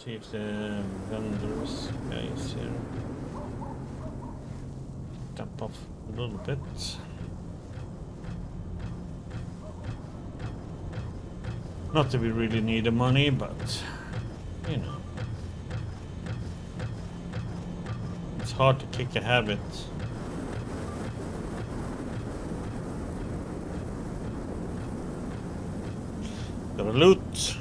See if the vendors guy is here. Dump off a little bit. Not that we really need the money, but you know, it's hard to kick a habit. Got a loot.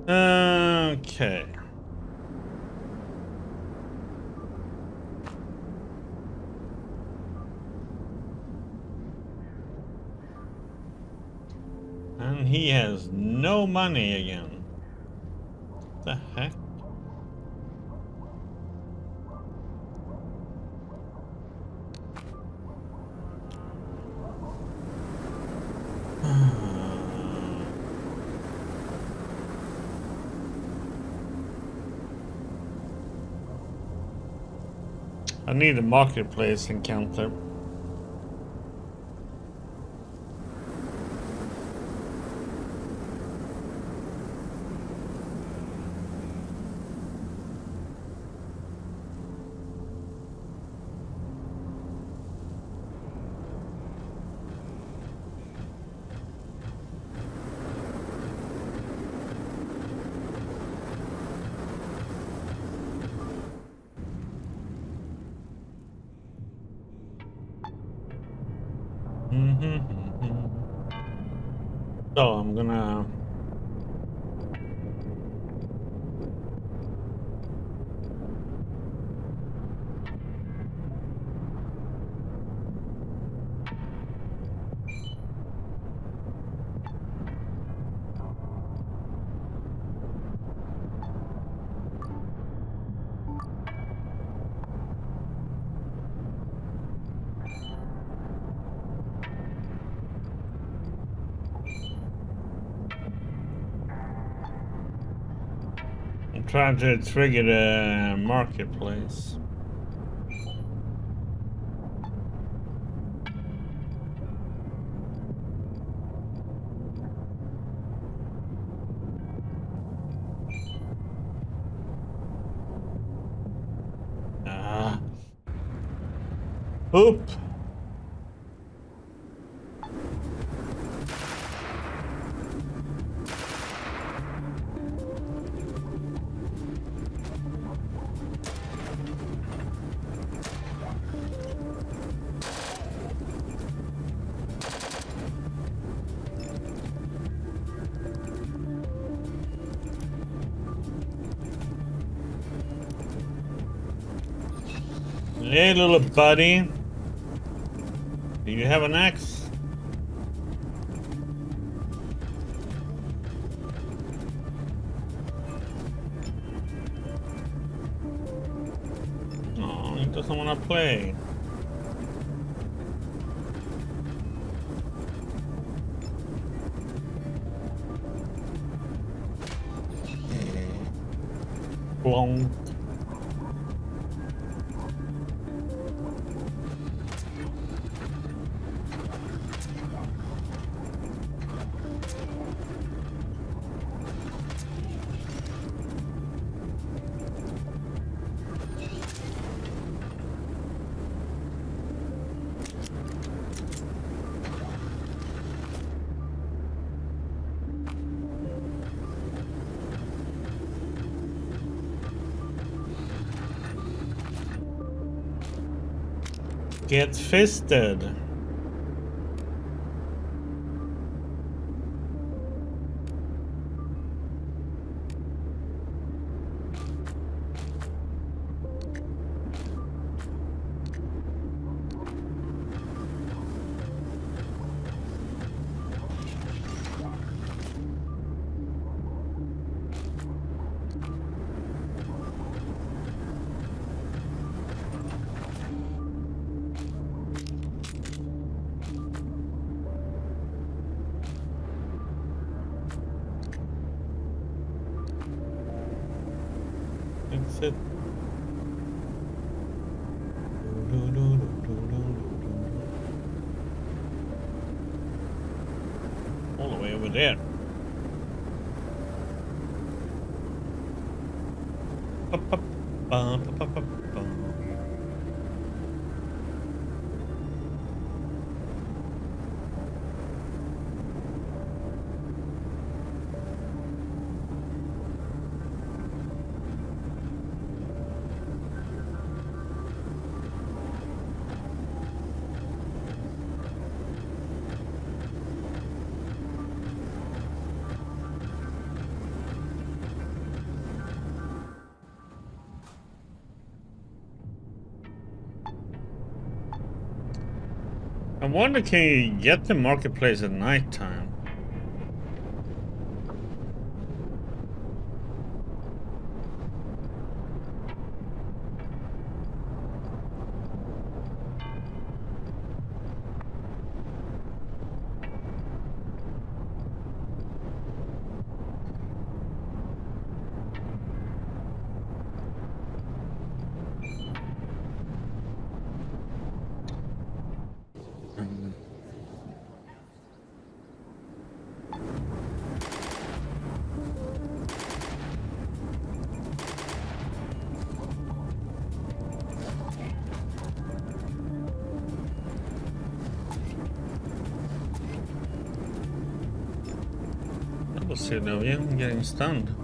Okay. And he has no money again. What the heck? I need a marketplace encounter. So I'm gonna try to trigger the marketplace. Oop. Hey, little buddy. Do you have an axe? Oh, he doesn't want to play. Blonk. Get fisted. That's it. over there. I wonder, can you get the marketplace at night time? We'll see now. Yeah, I'm getting stunned.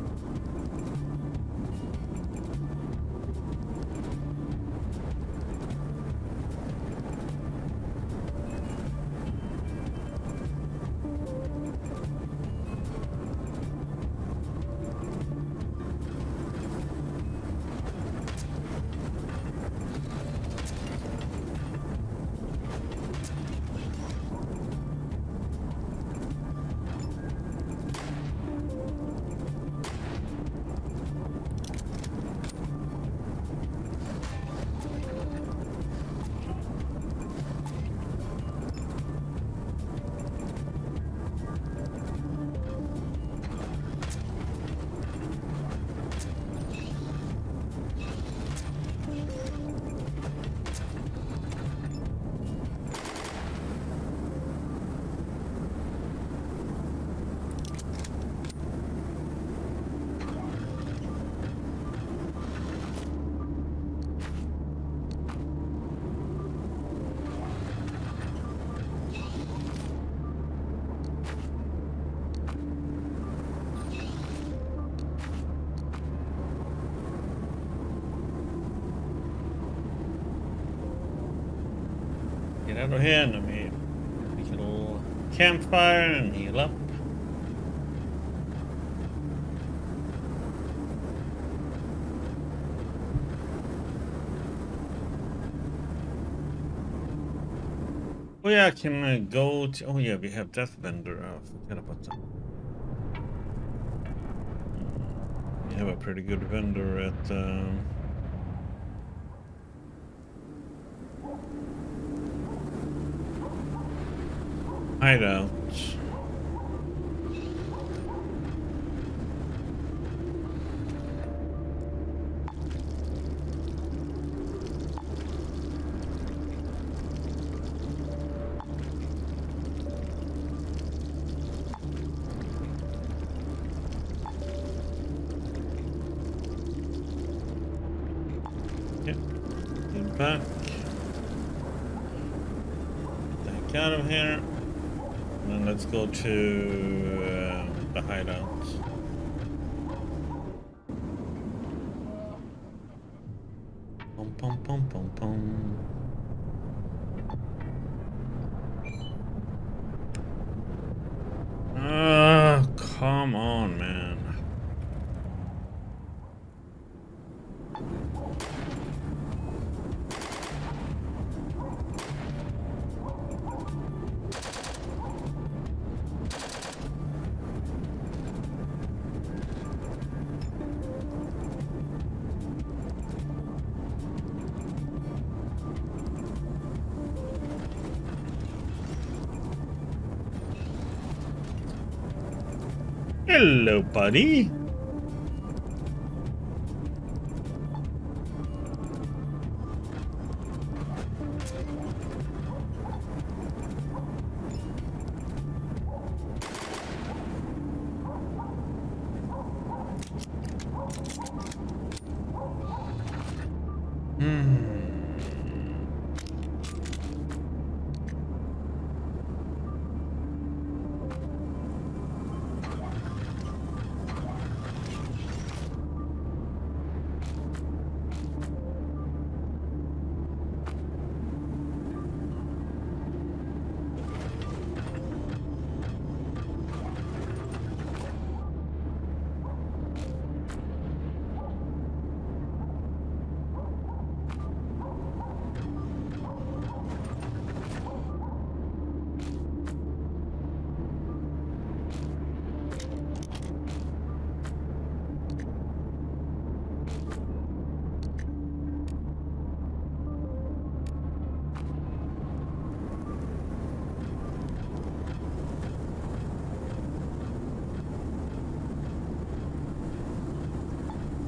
Get out of here, and make a little campfire and heal up. Oh yeah, I can go to. Oh yeah, we have that vendor. I forget about that. We have a pretty good vendor at. Hideout. Yep. Get back. Get out of here. And let's go to the hideout. Pum pum pum pum pum. Come on, man. Hello, buddy.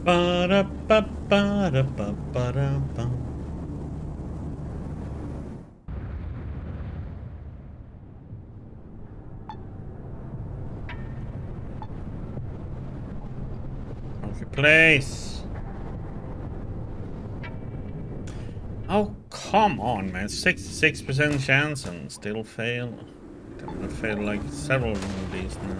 Ba-da-ba-ba-da-ba-ba-da-bum. Place. Oh, come on, man. 66% chance and still fail. I'm gonna fail like several of these now.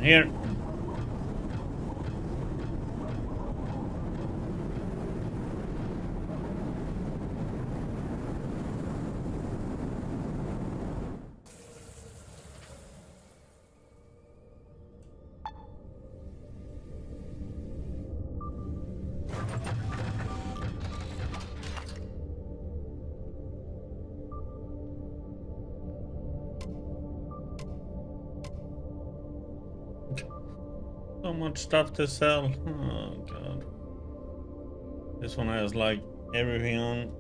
Here. So much stuff to sell. Oh god. This one has like everything on.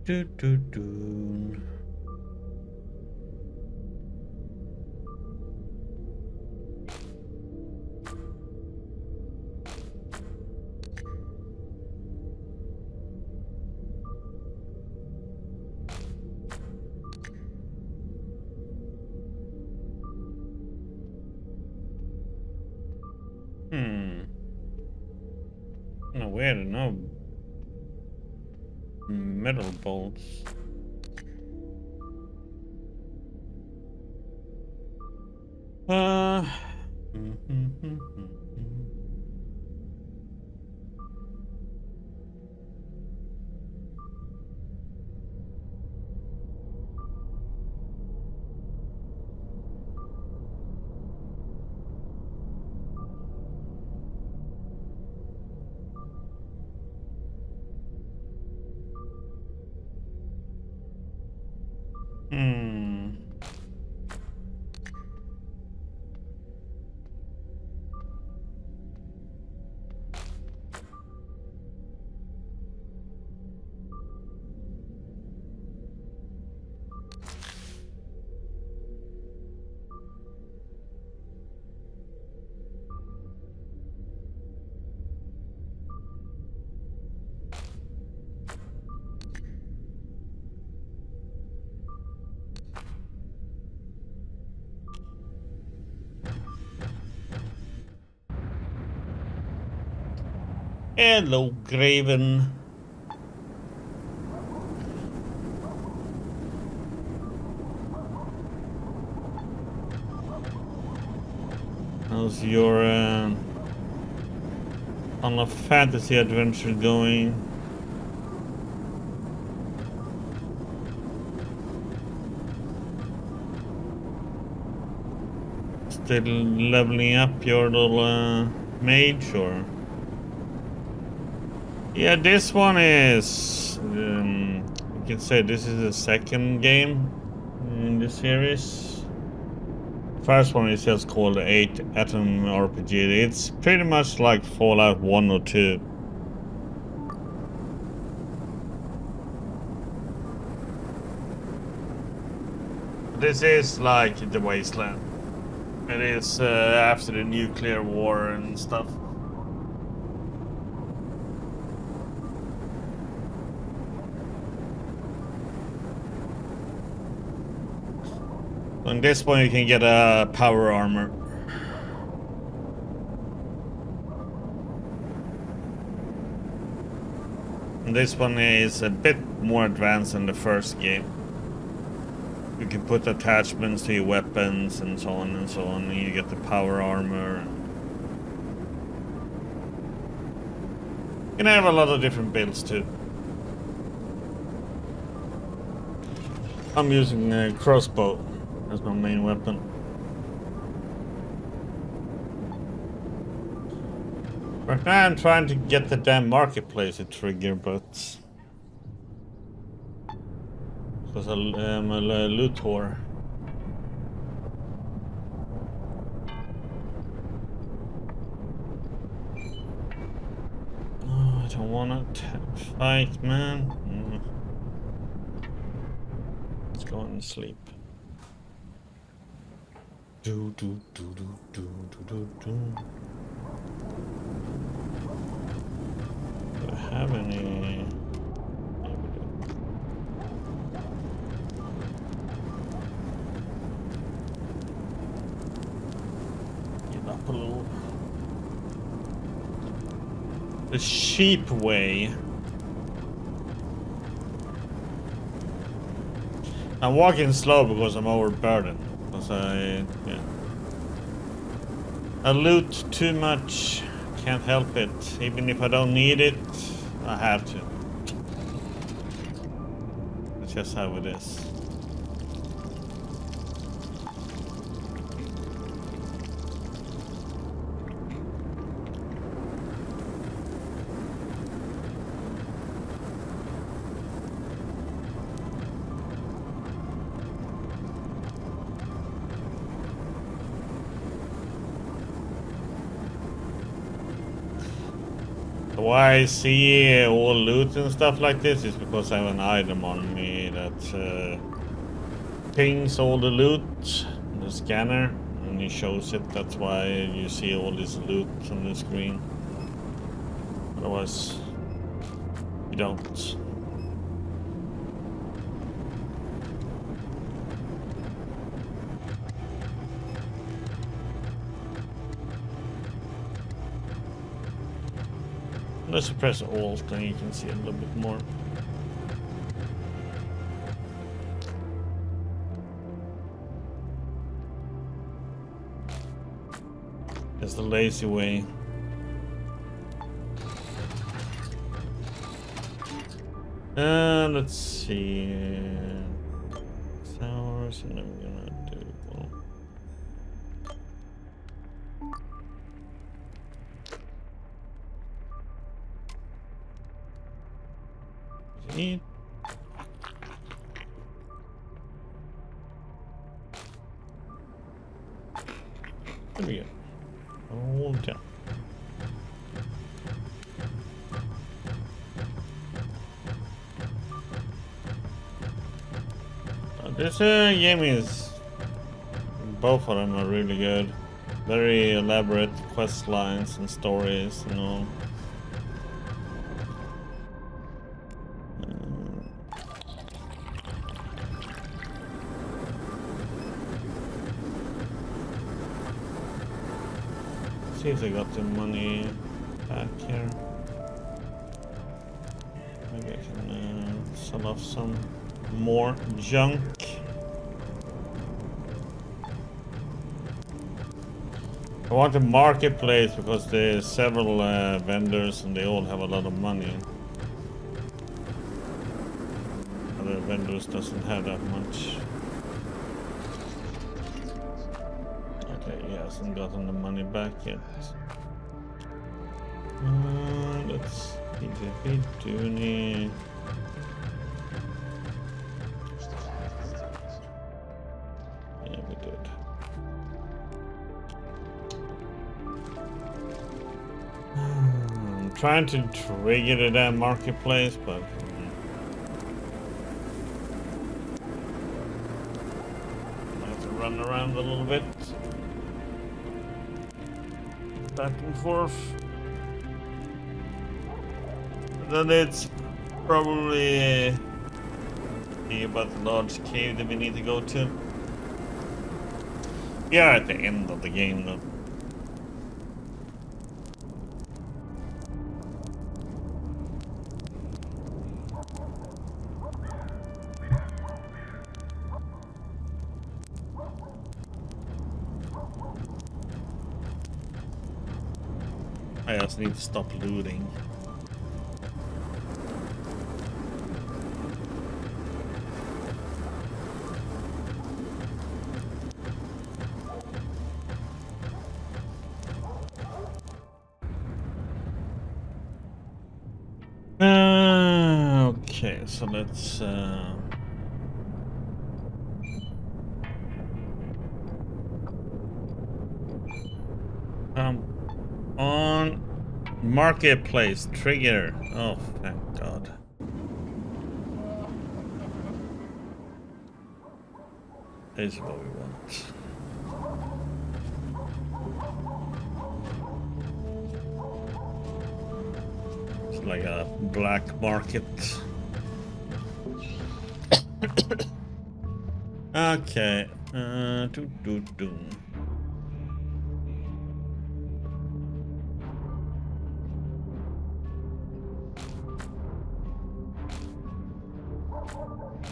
Do do do. weird. No metal bolts. Uh. Hello, Graven. How's your on a fantasy adventure going? Still leveling up your little mage, or? Yeah, this one is. You can say this is the second game in the series. First one is just called ATOM RPG. It's pretty much like Fallout 1 or 2. This is like the Wasteland. It is after the nuclear war and stuff. On this one you can get a power armor. And this one is a bit more advanced than the first game. You can put attachments to your weapons and so on and so on, and you get the power armor. You can have a lot of different builds too. I'm using a crossbow as my main weapon. Right now I'm trying to get the damn marketplace to trigger, but because I'm a loot whore. Oh, I don't wanna fight, man. Let's go and sleep. Do do do do do do do do. Do I have any? Get up a little. The sheep way. I'm walking slow because I'm overburdened. I loot too much, can't help it. Even if I don't need it, I have to. That's just how it is. Why I see all loot and stuff like this is because I have an item on me that pings all the loot on the scanner and it shows it. That's why you see all this loot on the screen. Otherwise, you don't. Unless you press Alt, then you can see a little bit more. It's the lazy way. Let's see. Hours, and then we're gonna do. Eat. There we go. Hold down. This game is. Both of them are really good. Very elaborate quest lines and stories and all. See if I got the money back here. Maybe I can sell off some more junk. I want a marketplace because there's several vendors and they all have a lot of money. Other vendors doesn't have that much. Okay, he hasn't gotten the money back yet. Let's see, did we do any? Yeah, we did. I'm trying to trigger the damn marketplace, but I have to run around a little bit. Back and forth. Then it's probably about the large cave that we need to go to. We are at the end of the game though. I just need to stop looting. Okay, so let's on marketplace trigger. Oh, thank God. This is what we want. It's like a black market. Okay. Do.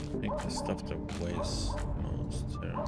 I think the stuff that weighs most here.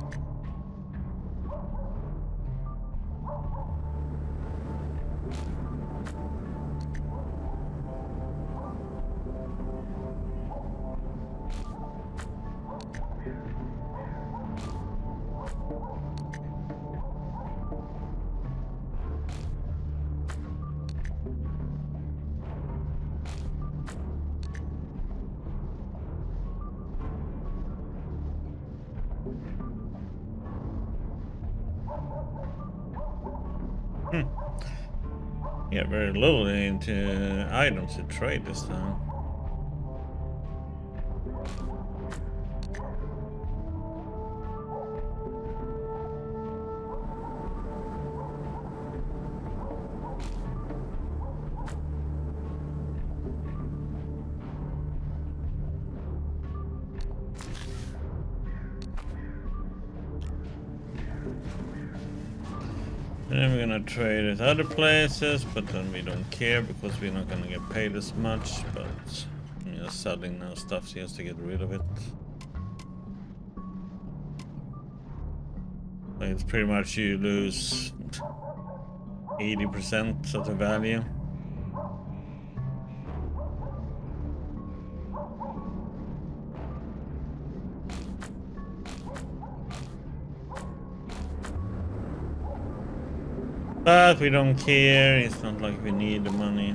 Yeah, very little into items to trade this time. And then we're gonna trade at other places, but then we don't care because we're not gonna get paid as much. But I'm just selling now stuff just to get rid of it. Like it's pretty much you lose 80% of the value. But we don't care, it's not like we need the money.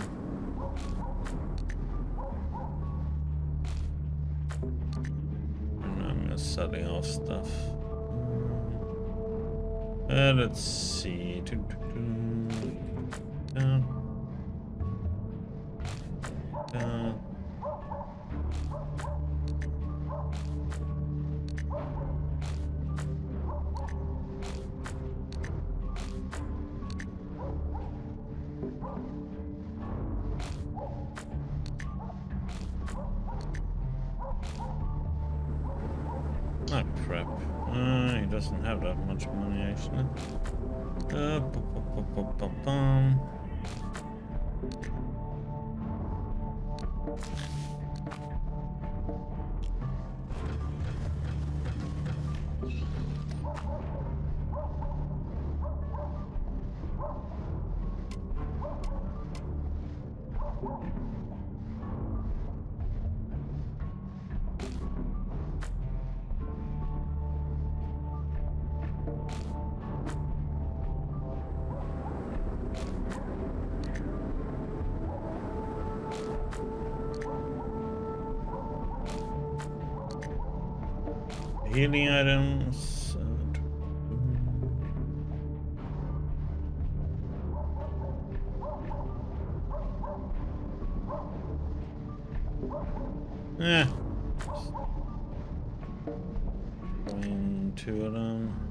And I'm just selling off stuff. Let's see. Down. Oh crap. He doesn't have that much money actually. Healing items. Yeah. Two of them.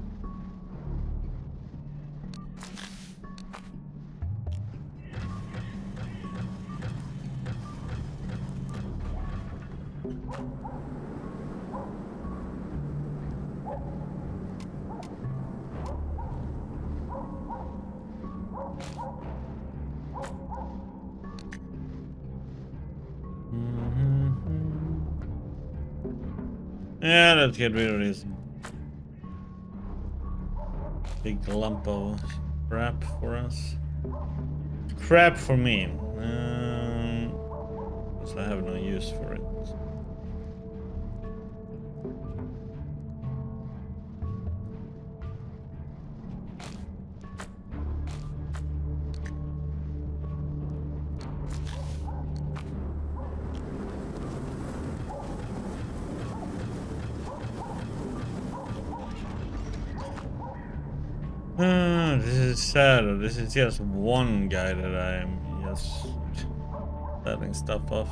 Yeah, let's get rid of this big lump of crap for us. Crap for me. Because I have no use for it. This is sad. This is just one guy that I am just selling stuff off.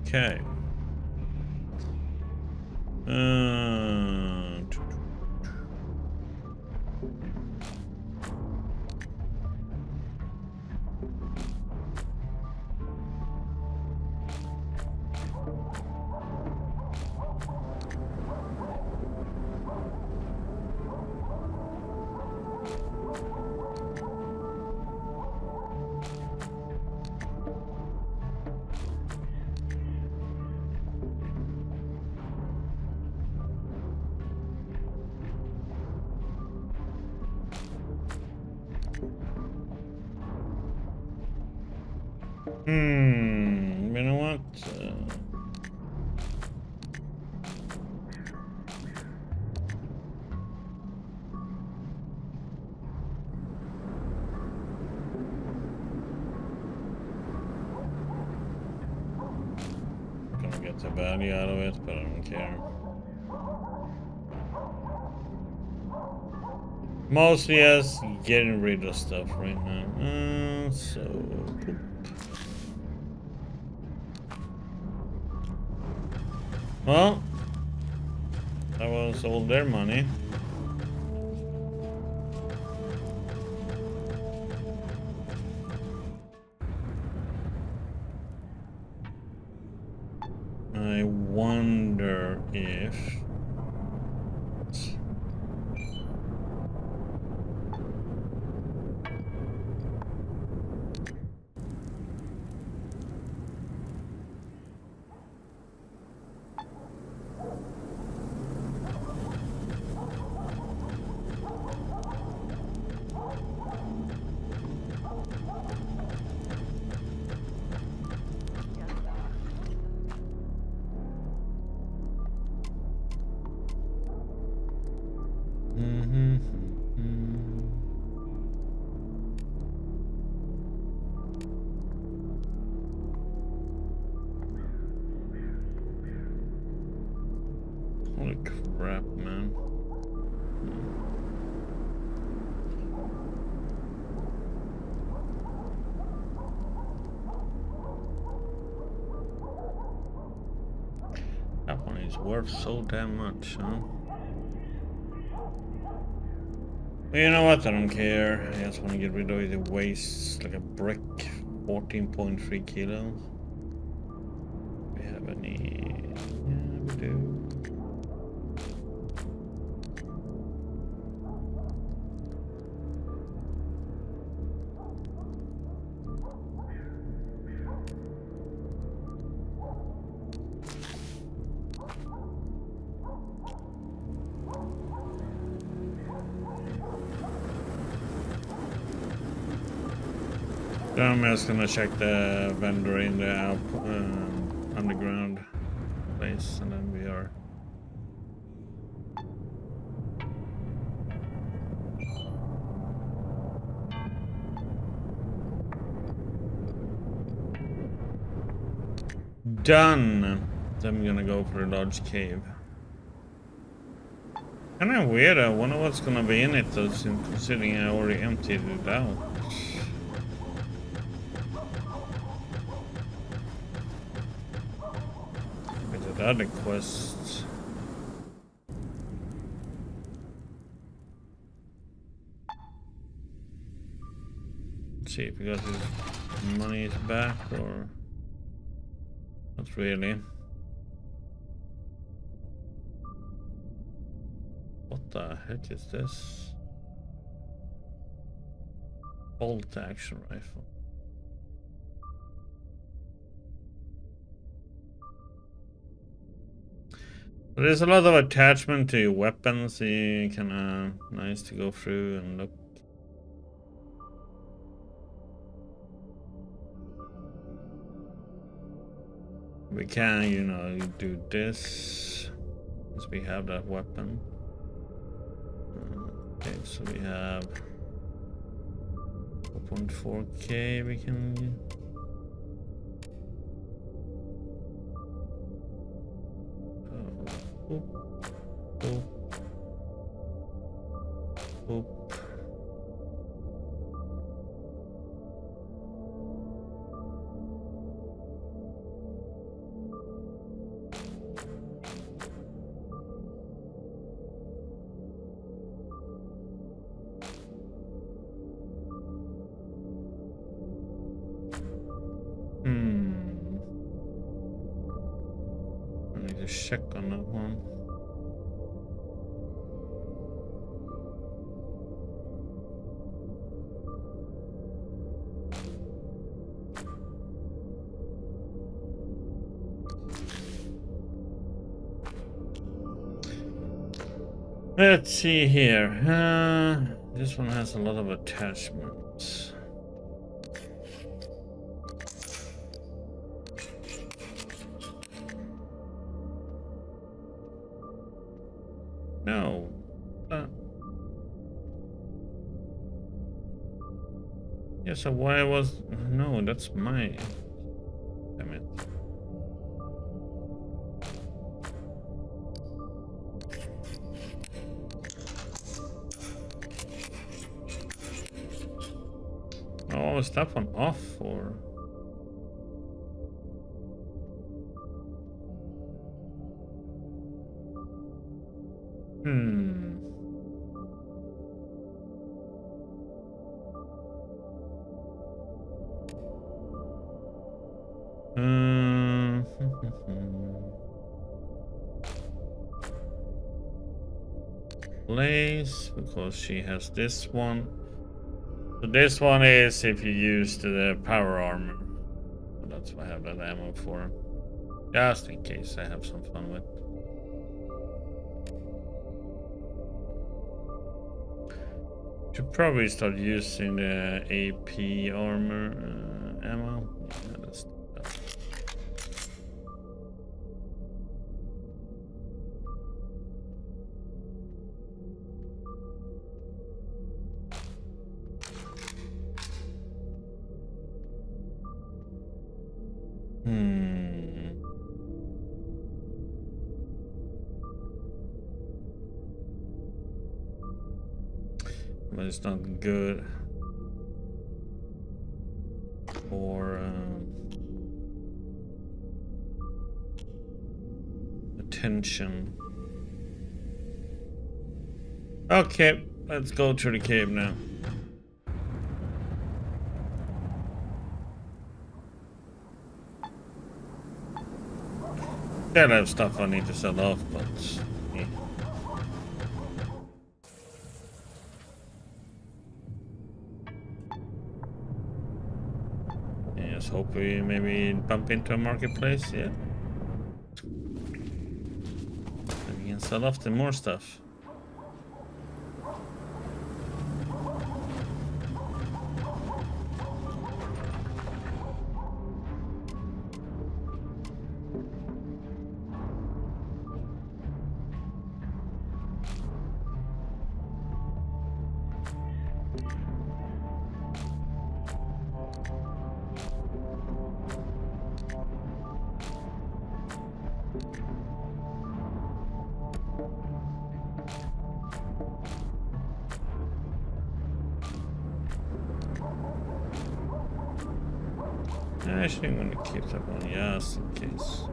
Okay. You know what? Gonna get the value out of it, but I don't care. Mostly as getting rid of stuff right now. So poop. Well, that was all their money. wonder if... Holy crap, man. That one is worth so damn much, huh? But you know what? I don't care. I just want to get rid of the waste like a brick. 14.3 kilos. We have any? Yeah, we do. Then I'm just gonna check the vendor in the underground place, and then we are. Done. Then we're gonna go for a large cave. Kinda weird. I wonder what's gonna be in it, though, considering I already emptied it out. Other quests. Let's see if we got his money back or not really. What the heck is this? Bolt action rifle. There's a lot of attachment to weapons, so kinda nice to go through and look. We can, you know, do this, because we have that weapon. Okay, so we have 4.4K we can... Oop. Oop. Oop. I need to check on that one. Let's see here. This one has a lot of attachments. No. Yeah, so why was... No, that's my... Damn it. Oh, is that one off or? place because she has this one. So this one is if you use the power armor. So that's what I have that ammo for. Just in case I have some fun with. Should probably start using the AP armor ammo. Yeah, that's that. But it's not good for attention. Okay, let's go to the cave now. Yeah, I have stuff I need to sell off, but yeah. Just hope we maybe bump into a marketplace, yeah. And we can sell off the more stuff. Actually, I'm gonna keep that one, just in case.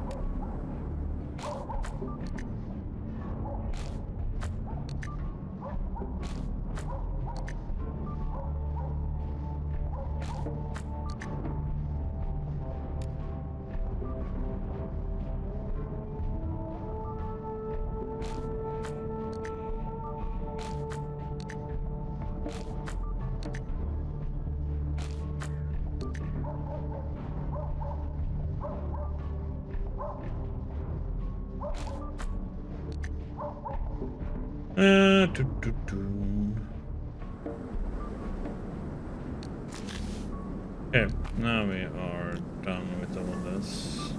Okay, now we are done with all of this.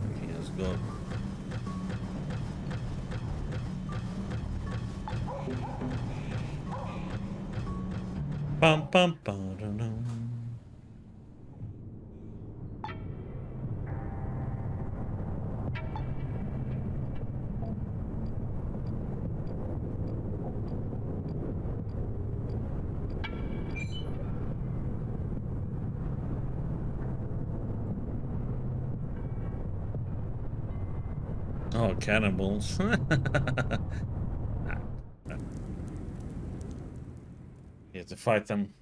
We can just go. Bum bum bum dum dum. Oh, cannibals. You have to fight them.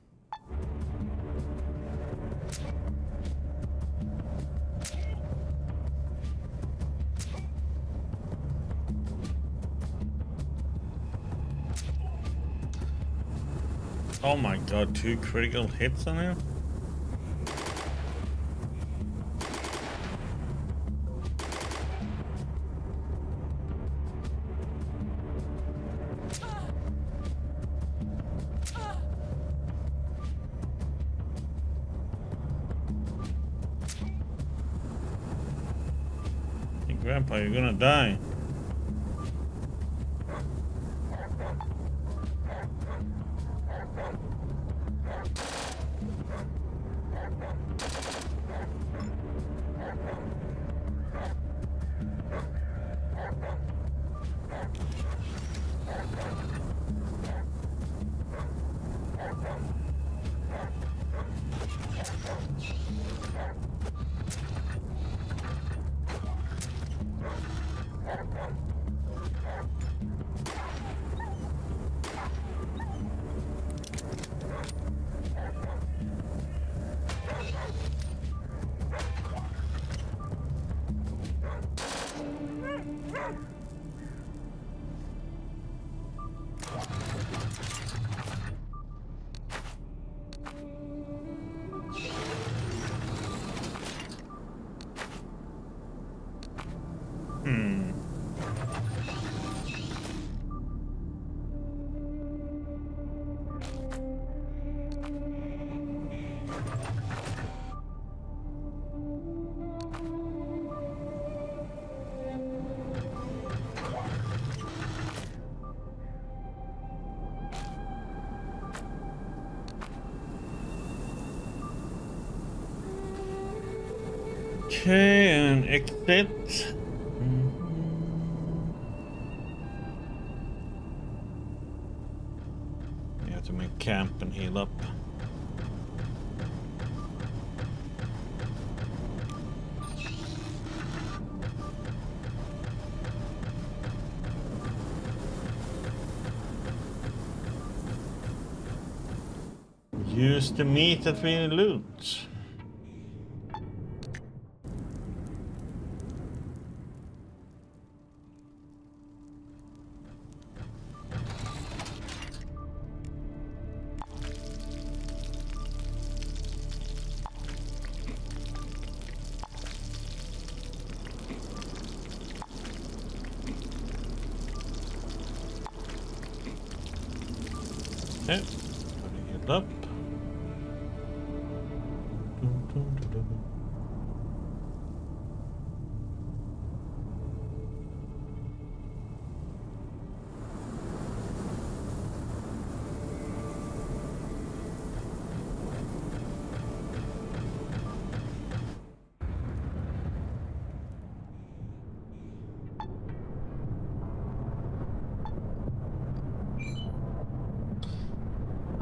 Oh my god, 2 critical hits on him? Grandpa, you're gonna die. Okay, and exit. You have to make camp and heal up. Use the meat that we loot. Okay, putting it up.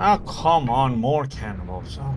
Oh, come on, more cannibals. Oh,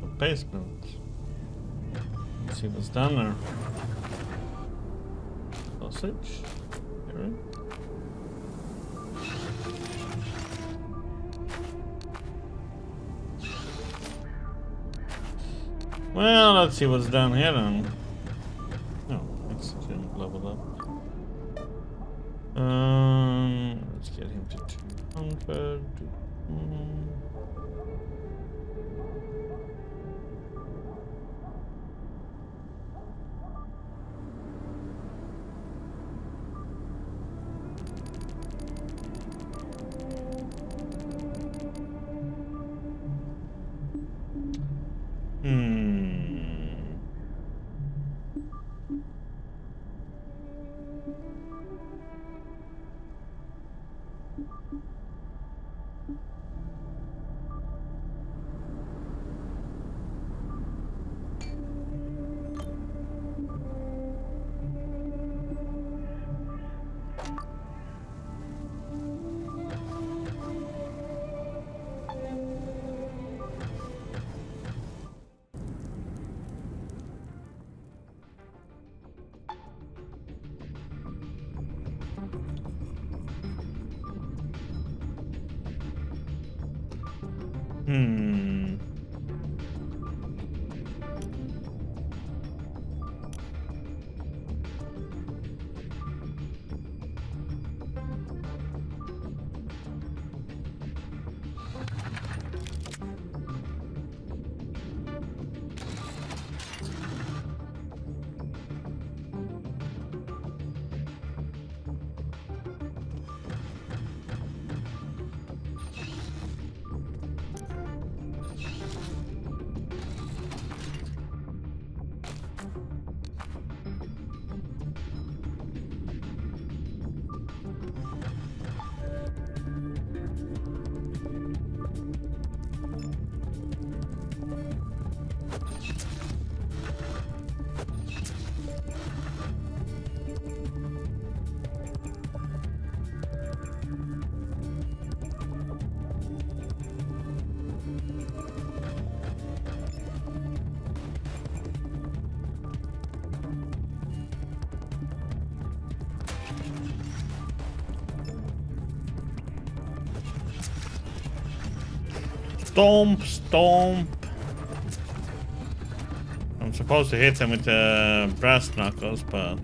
the basement. Let's see what's down there. Sausage. Alright. Well, let's see what's down here then. Oh, oxygen level up. Let's get him to 200. Stomp, stomp. I'm supposed to hit him with the brass knuckles, but...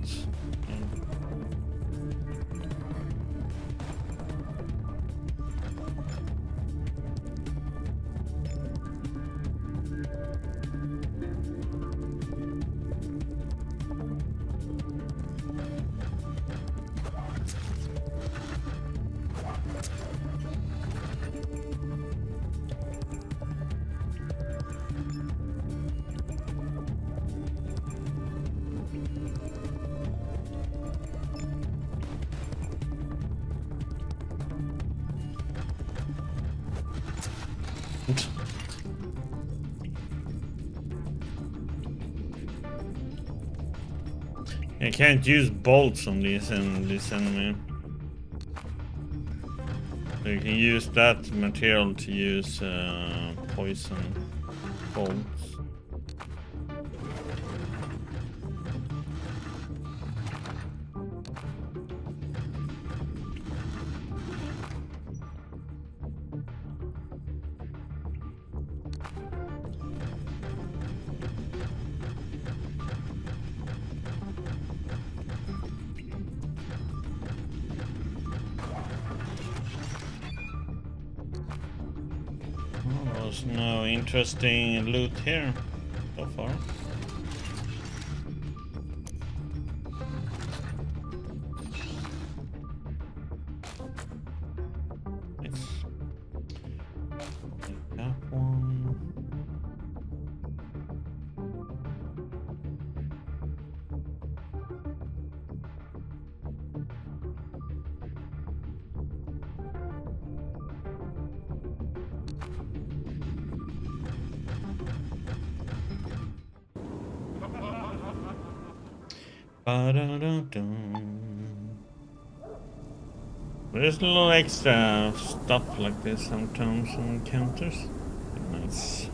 I can't use bolts on this enemy. So you can use that material to use poison bolts. There's no interesting loot here so far. Nice. That one. There's a little extra stuff like this sometimes in encounters. Nice.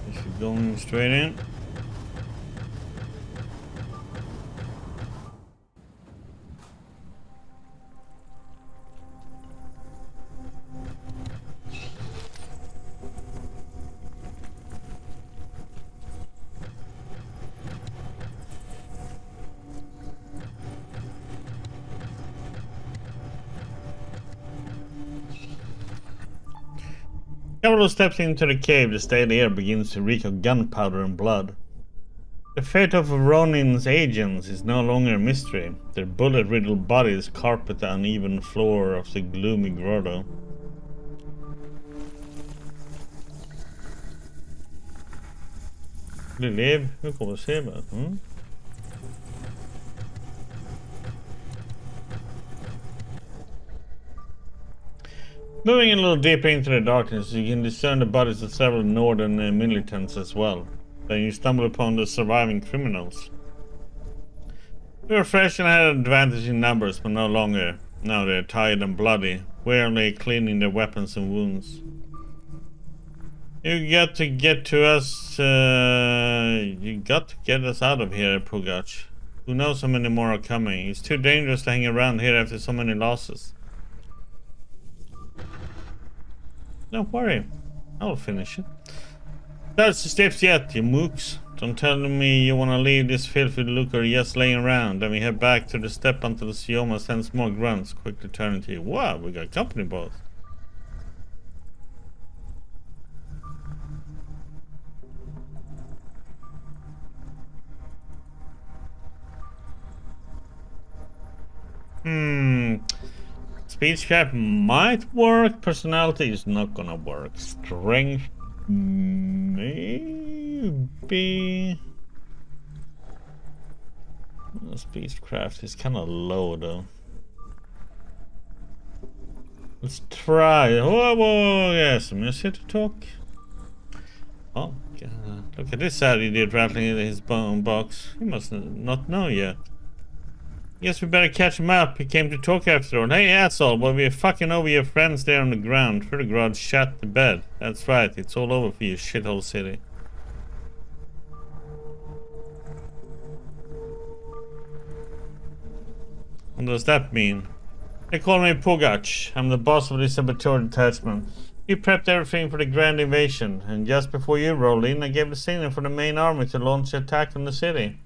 Is she going straight in? Gavrilo steps into the cave. The stale air begins to reek of gunpowder and blood. The fate of Ronin's agents is no longer a mystery. Their bullet-riddled bodies carpet the uneven floor of the gloomy grotto. Du lev, hur kommer det se va? Moving a little deeper into the darkness, you can discern the bodies of several northern militants as well. Then you stumble upon the surviving criminals. They were fresh and had an advantage in numbers, but no longer. Now they are tired and bloody, wearily cleaning their weapons and wounds. You got to get to us. You got to get us out of here, Pugach. Who knows how many more are coming? It's too dangerous to hang around here after so many losses. Don't worry, I'll finish it. That's the steps yet, you mooks. Don't tell me you want to leave this filthy looker just laying around. Then we head back to the step until Sioma sends more grunts. Quickly turning to you. Wow, we got company both. Speechcraft might work. Personality is not gonna work. Strength, maybe. Speechcraft is kind of low though. Let's try. Whoa, whoa, yes, I'm just here to talk. Oh, look at this sad idiot rattling in his bone box. He must not know yet. Guess we better catch him up. He came to talk after all. Hey, asshole, while we're fucking over your friends there on the ground, Trudograd shut the bed. That's right, it's all over for you, shithole city. What does that mean? They call me Pugach. I'm the boss of this saboteur detachment. You prepped everything for the grand invasion, and just before you rolled in, I gave the signal for the main army to launch the attack on the city.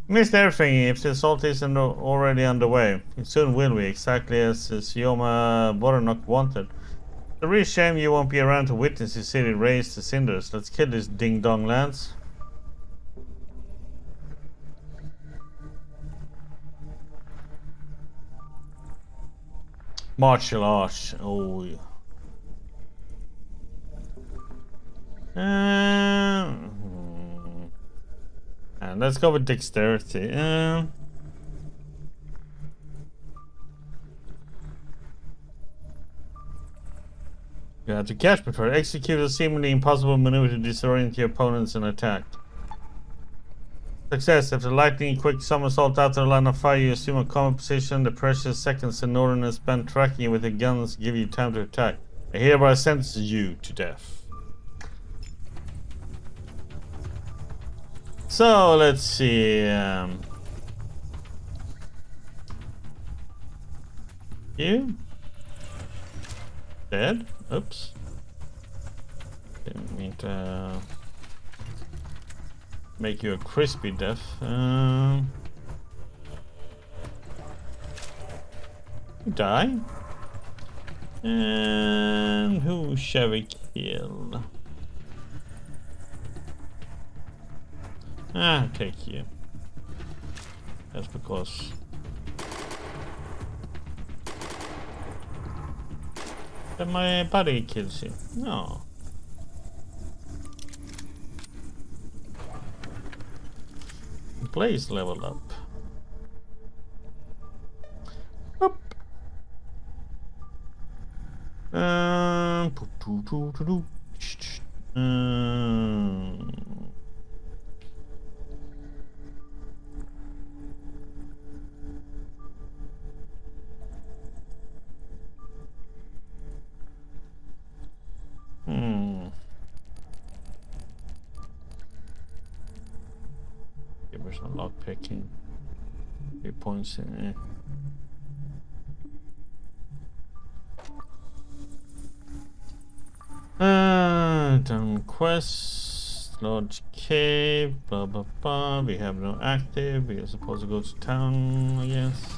Missed everything if the assault isn't already underway. It soon will be, exactly as Sioma Boronok wanted. It's a real shame you won't be around to witness the city raise to cinders. Let's kill this ding-dong, lads. Martial arts. Oh, yeah. And let's go with dexterity. You have to catch before execute a seemingly impossible maneuver to disorient your opponents and attack. Success. After lightning quick somersault out of the line of fire, you assume a common position. The precious seconds the Northern has spent tracking you with the guns give you time to attack. I hereby sentence you to death. So let's see. You dead? Oops. Didn't mean to make you a crispy death. You die. And who shall we kill? I'll take you. That's because then my buddy kills you. No. Blaze leveled up. Up. Give her some lock picking. 3 points in it. Done quest, large cave, blah blah blah. We have no active. We are supposed to go to town, I guess.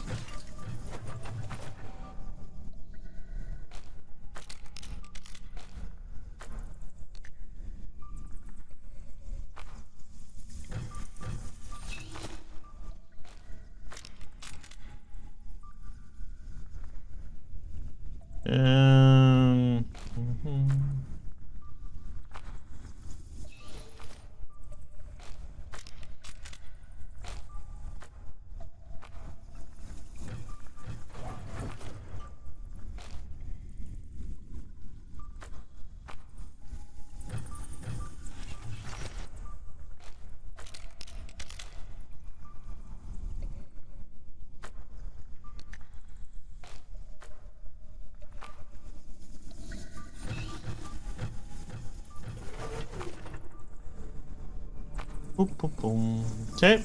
Boom, boom, boom. Okay.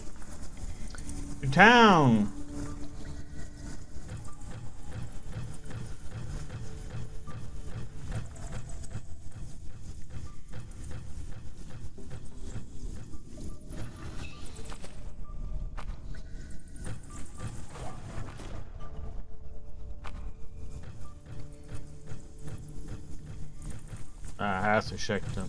To town. I have to check them.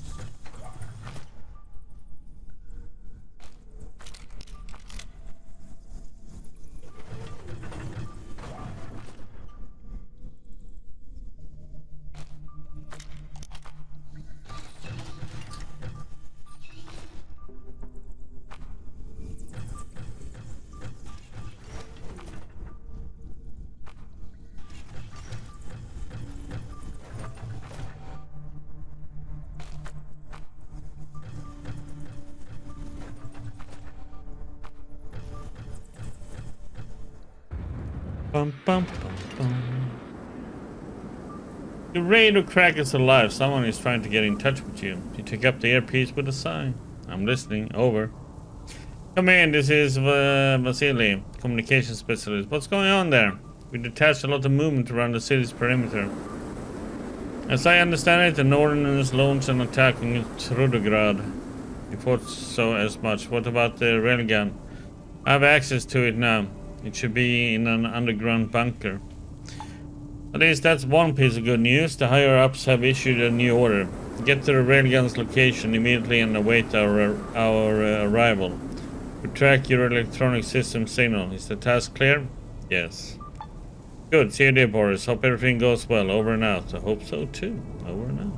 Bum, bum, bum, bum. The radar crack is alive. Someone is trying to get in touch with you. You take up the earpiece with a sigh. I'm listening. Over. Come in, this is Vasily, communication specialist. What's going on there? We detached a lot of movement around the city's perimeter. As I understand it, the Northerners launched an attack on Trudograd. You thought so as much. What about the railgun? I have access to it now. It should be in an underground bunker. At least that's one piece of good news. The higher-ups have issued a new order. Get to the railgun's location immediately and await our arrival. We track your electronic system signal. Is the task clear? Yes. Good. See you there, Boris. Hope everything goes well. Over and out. I hope so too. Over and out.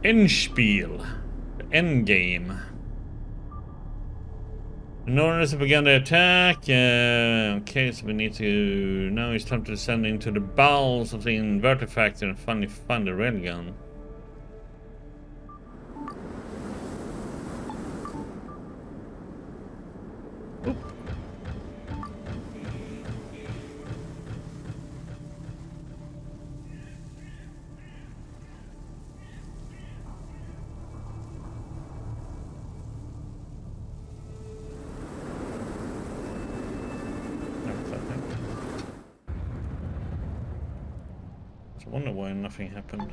Endspiel. The endgame. The Northerners have begun the attack. Okay, so we need to... Now it's time to descend into the bowels of the inverter factory and finally find the railgun. Oop. I wonder why nothing happened.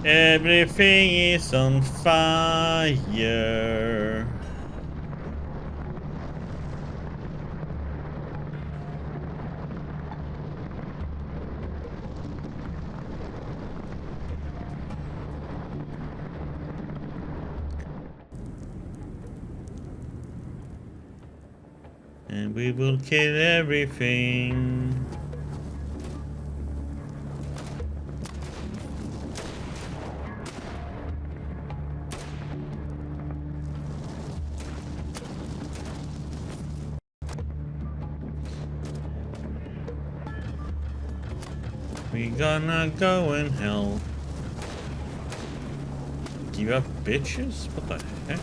Everything is on fire. And we will kill everything. We gonna go in hell. Give up, bitches? What the heck?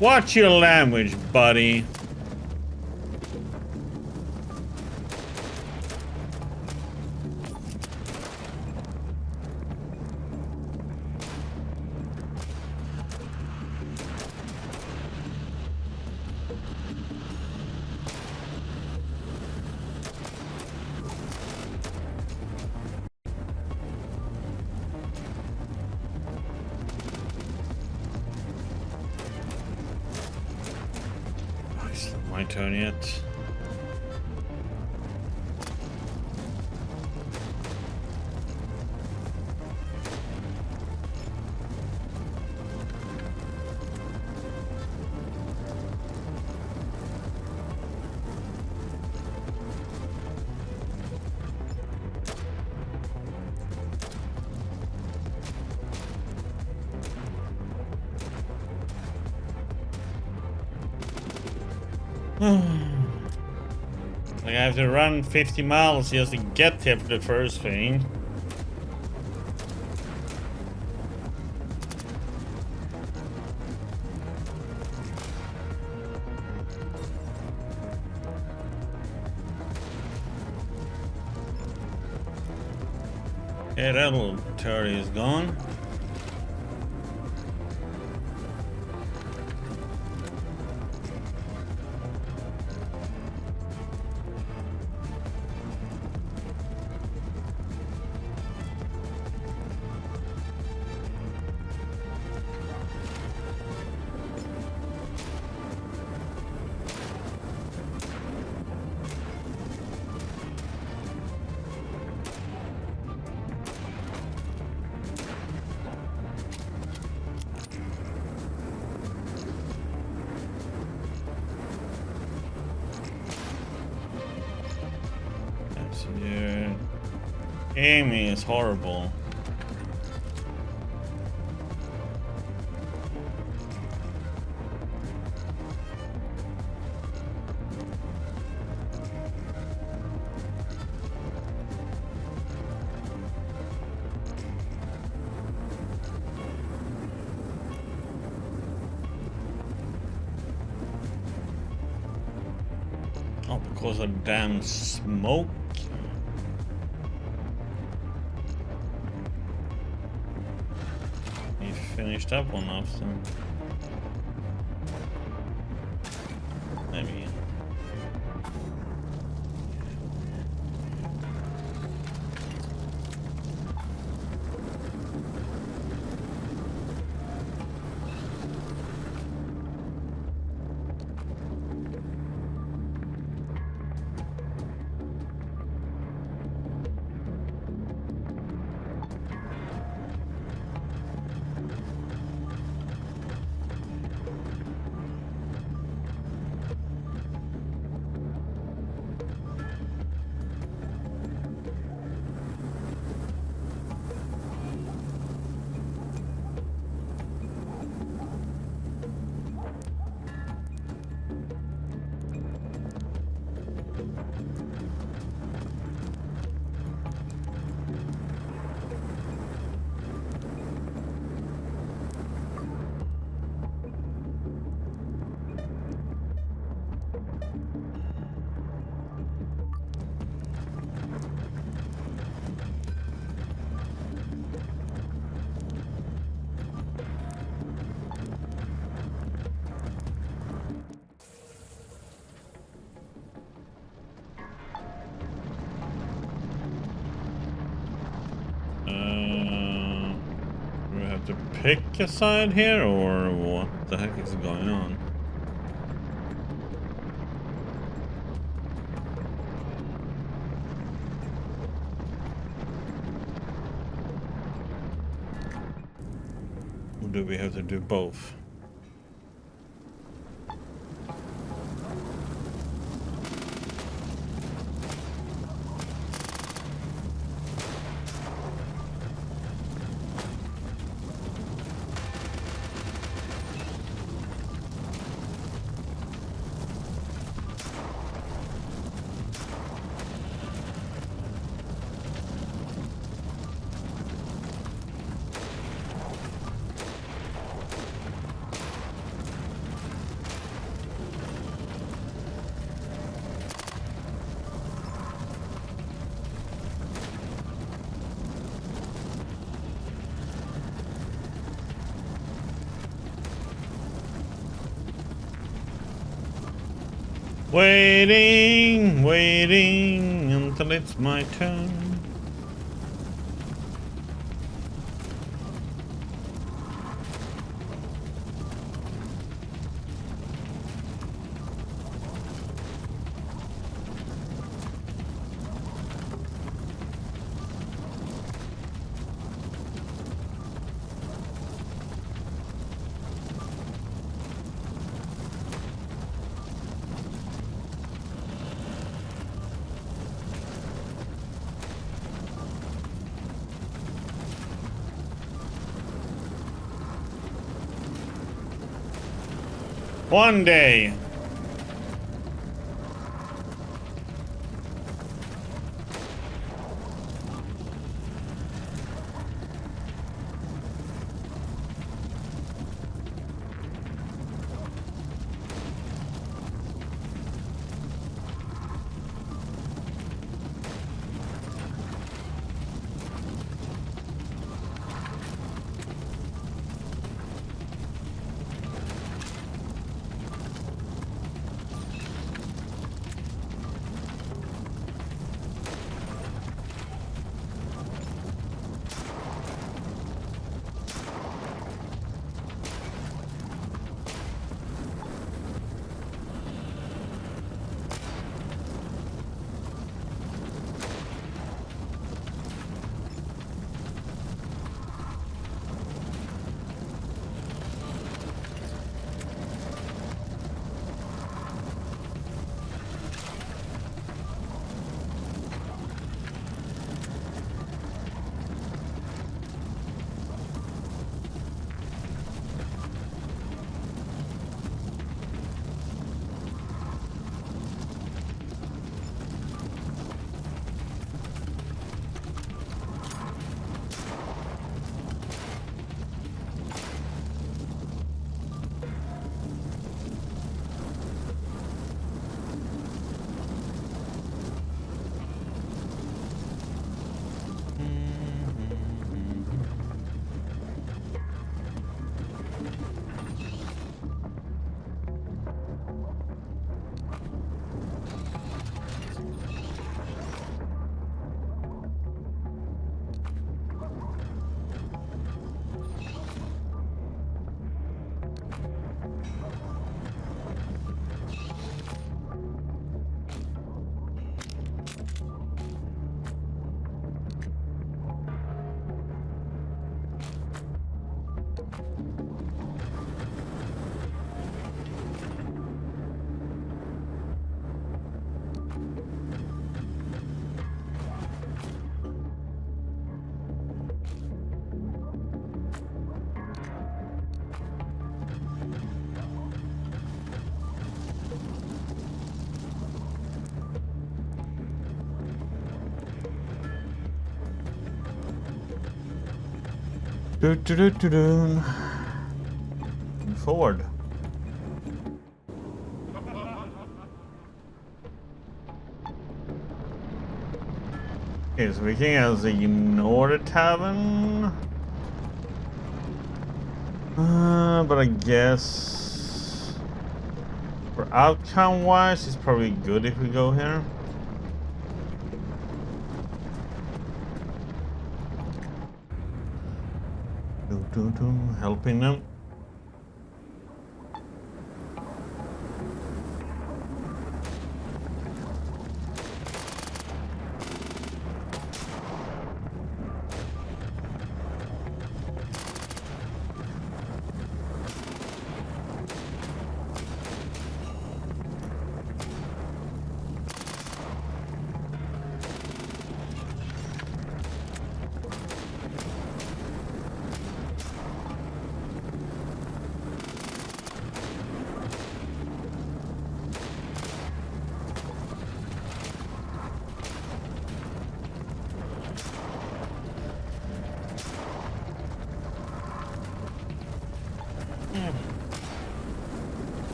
Watch your language, buddy. My turn yet. Like I have to run 50 miles just to get to the first thing. Yeah, that little turret is gone. Yeah. Aiming is horrible. Cause of damn smoke. You finished that one off, so maybe. Do we have to pick a side here, or what the heck is going on? Or do we have to do both? Waiting, waiting until it's my turn. One day. Do, do, do, do, do. Forward. Okay, so we can just ignore the tavern. But I guess for outcome wise, it's probably good if we go here. Helping them.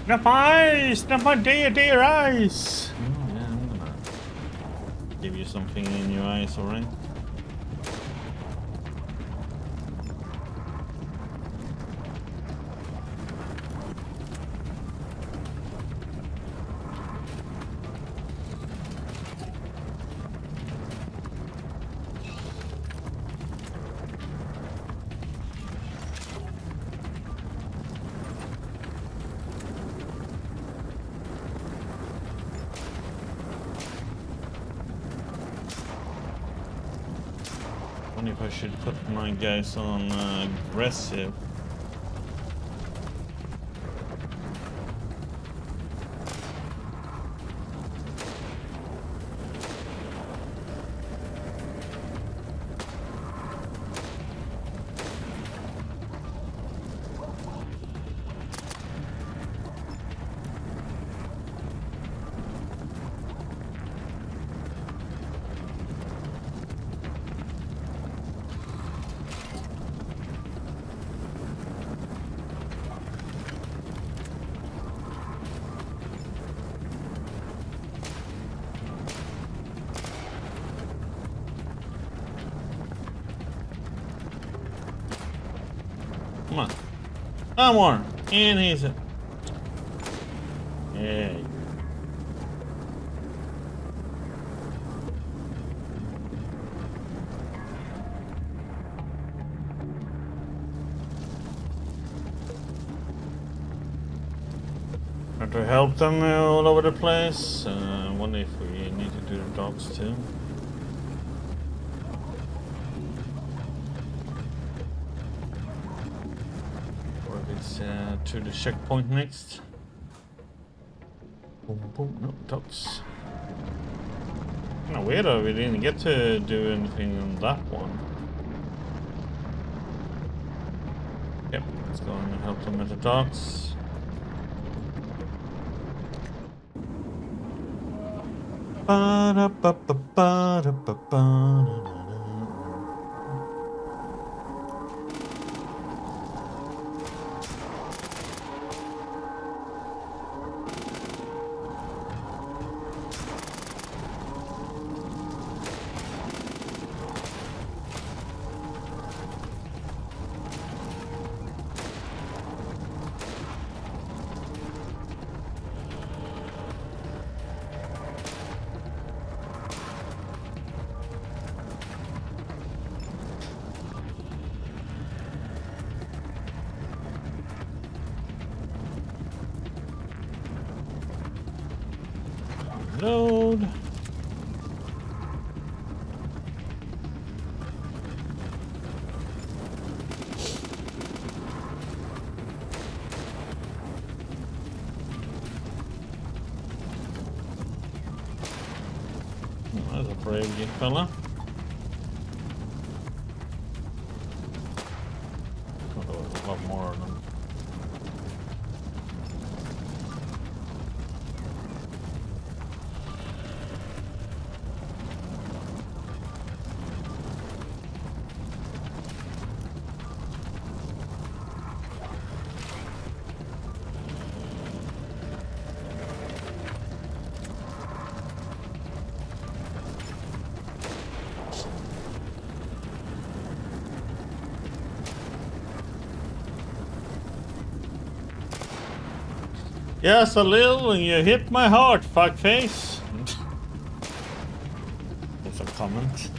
Snap eyes! Snap my dear eyes! Oh, yeah, I'm gonna give you something in your eyes, alright? If I should put my guys on aggressive. Come on. One more. And he's a... Yeah. Try to help them all over the place. I wonder if we need to do the dogs too. To the checkpoint next. Boom, boom. No, dogs. Kinda weird though, we didn't get to do anything on that one. Yep, let's go and help them with the dogs. Ba-da-ba-ba-ba-da-ba-ba-da-da. Load. That's a brave good fella. Oh, there's a lot more of them. Yes, a little. You hit my heart, fuckface. That's a comment.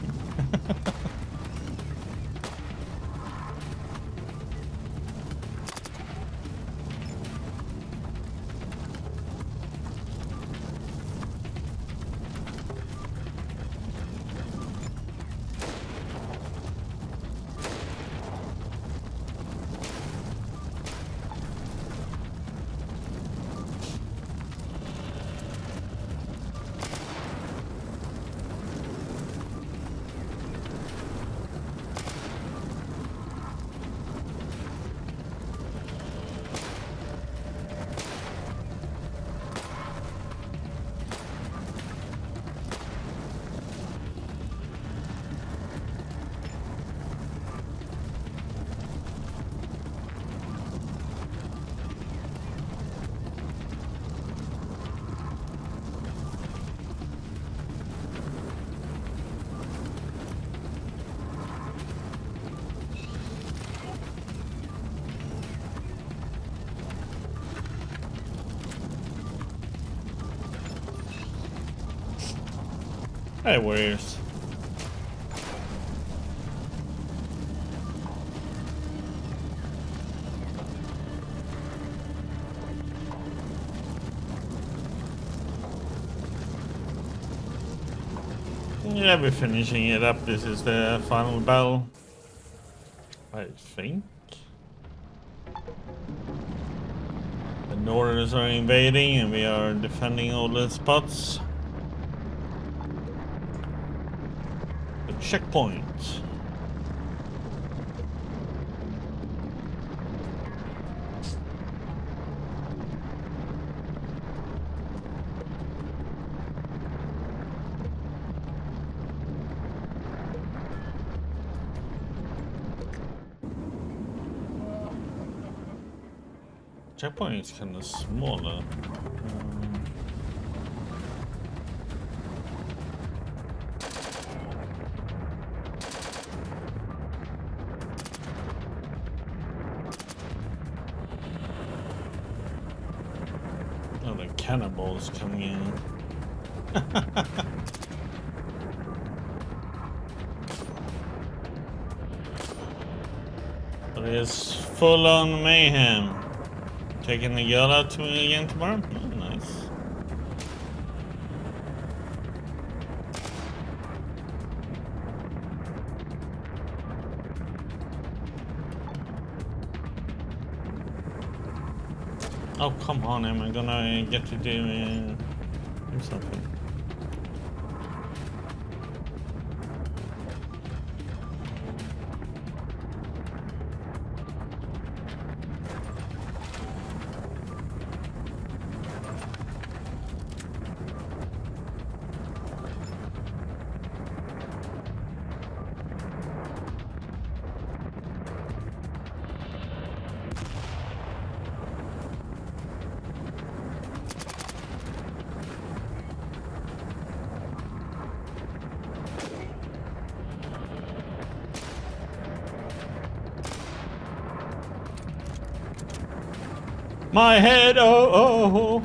Hey, warriors. Yeah, we're finishing it up. This is the final battle, I think. The Northerners are invading and we are defending all the spots. The checkpoint. Checkpoint is kind of smaller. Oh, the cannibals coming in. But it's full on mayhem. Taking the girl out to me again tomorrow? Oh, nice. Oh, come on, am I gonna get to do something? My head, oh, oh, oh.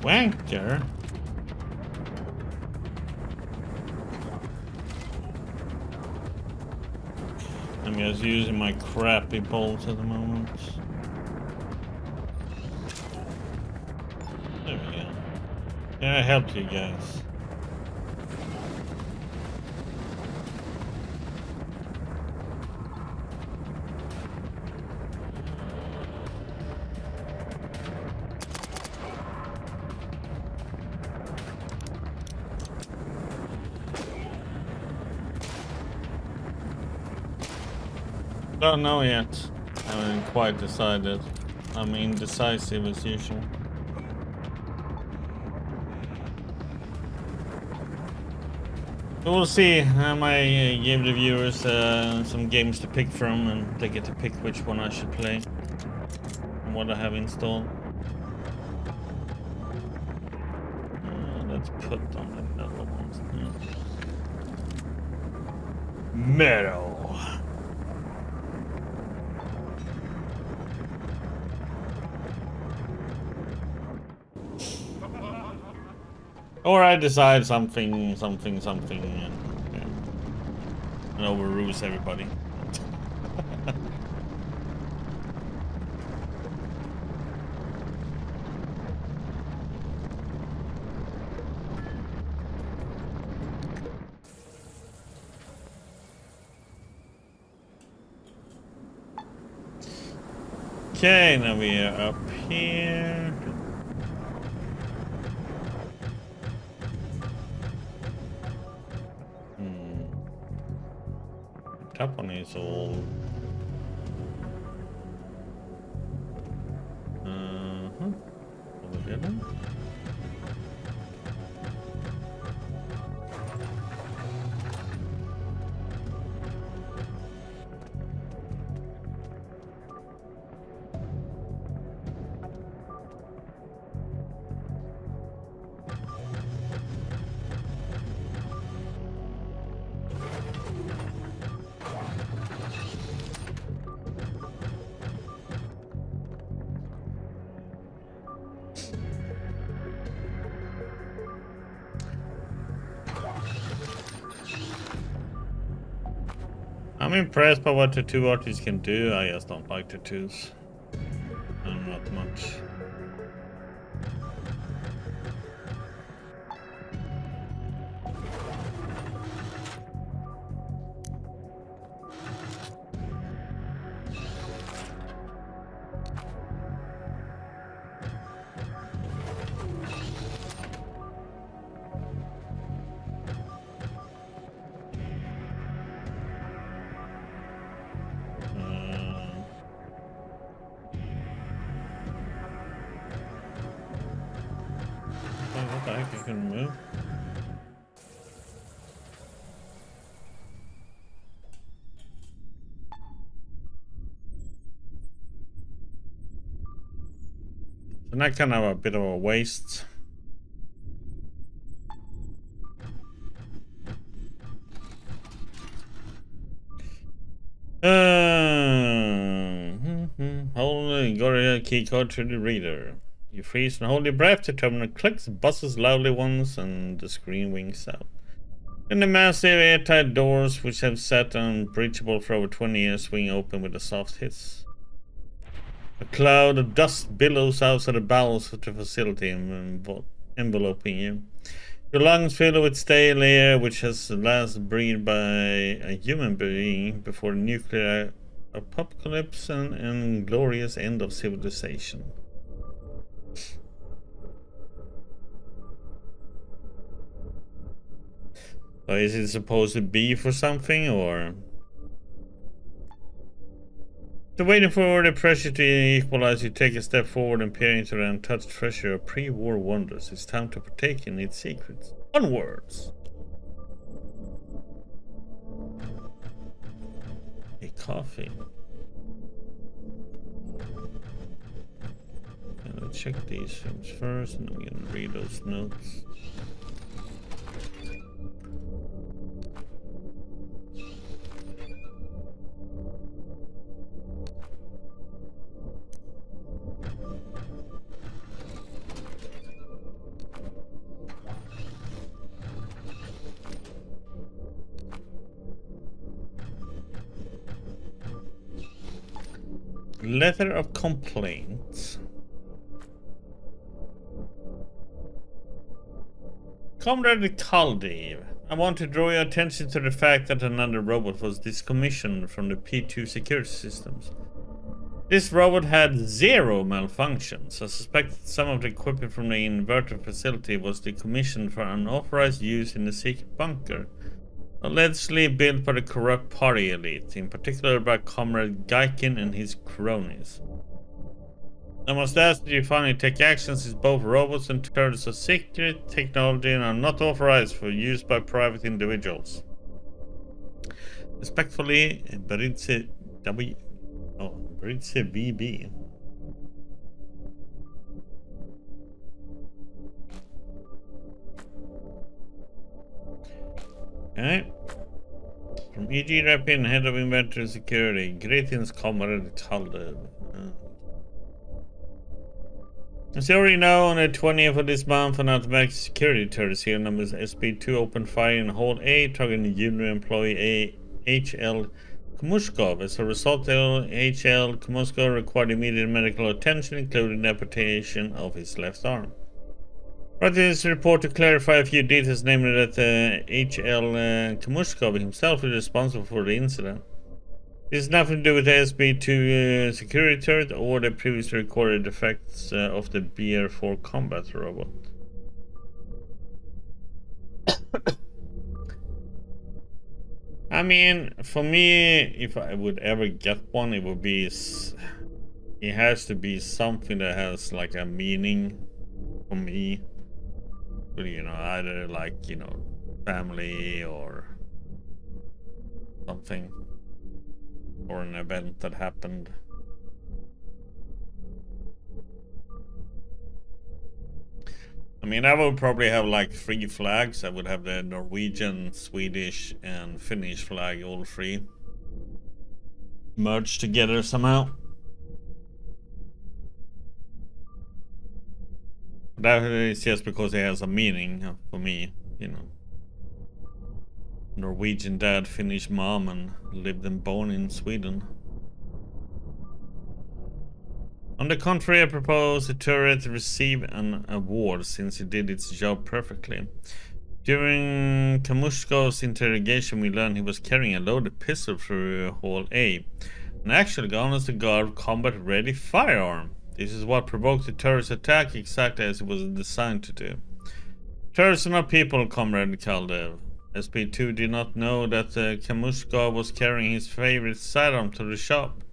Wanker. I'm just using my crappy bolts at the moment. There we go. Yeah, I helped you guys. Don't know yet. I haven't quite decided. I'm indecisive as usual. We'll see. I might give the viewers some games to pick from, and they get to pick which one I should play and what I have installed. Let's put on the other ones. Metal. Or I decide something, and overrules everybody. Okay, now we are up here. Top one is all. Over here then. I'm impressed by what tattoo artists can do. I just don't like tattoos. Not much. What the heck, I can move? And that kind of a bit of a waste. Hold the key card to the reader. You freeze and hold your breath. The terminal clicks, buzzes loudly once, and the screen winks out. Then the massive airtight doors, which have sat unbreachable for over 20 years, swing open with a soft hiss. A cloud of dust billows outside the bowels of the facility, enveloping you. Your lungs fill with stale air, which has last breathed by a human being before the nuclear apocalypse and glorious end of civilization. So is it supposed to be for something, or? So waiting for the pressure to equalize, you take a step forward and peer into the untouched treasure of pre-war wonders. It's time to partake in its secrets. Onwards! A coffee. And I'll check these things first, and I'm gonna read those notes. Letter of complaint. Comrade Kaldiv, I want to draw your attention to the fact that another robot was decommissioned from the P2 security systems. This robot had 0 malfunctions. I suspect some of the equipment from the inverter facility was decommissioned for unauthorized use in the secret bunker, allegedly built by the corrupt party elite, in particular by Comrade Gaikin and his cronies. I must ask that you finally take action since both robots and turrets are secret technology and are not authorized for use by private individuals. Respectfully, Beritze W. Oh, Beritze VB. Okay. From EG Rapin, head of inventory security. Greetings, comrade Taldev. As you already know, on the 20th of this month, an automatic security turret serial number SB2 opened fire in Hall A, targeting junior employee HL Kumushkov. As a result, HL Kumushkov required immediate medical attention, including amputation of his left arm. But in this report to clarify a few details, namely that HL Kumushkov himself is responsible for the incident. This has nothing to do with the SB2 security turret or the previously recorded effects of the BR4 combat robot. I mean, for me, if I would ever get one, it would be... It has to be something that has like a meaning for me. You know, either like, you know, family or something. Or an event that happened. I mean, I would probably have like 3 flags. I would have the Norwegian, Swedish, and Finnish flag, all 3 merged together somehow. That is just because it has a meaning for me, you know. Norwegian dad, Finnish mom, and lived and born in Sweden. On the contrary, I propose the turret receive an award since it did its job perfectly. During Kamushko's interrogation, we learned he was carrying a loaded pistol through Hall A, an actually honest to God combat-ready firearm. This is what provoked the turret's attack exactly as it was designed to do. Turrets are not people, Comrade Kaldev. SP2 did not know that Kamushkov was carrying his favorite sidearm to the shop.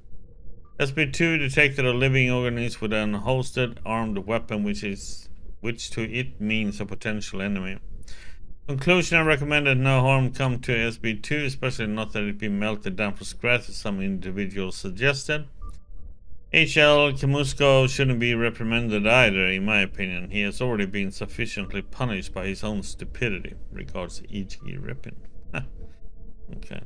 SP2 detected a living organism with an holstered armed weapon which to it means a potential enemy. Conclusion: I recommend that no harm come to SB2, especially not that it be melted down for scratch as some individuals suggested. HL Kamusko shouldn't be reprimanded either, in my opinion. He has already been sufficiently punished by his own stupidity. Regards, E.G. Rippin. Okay.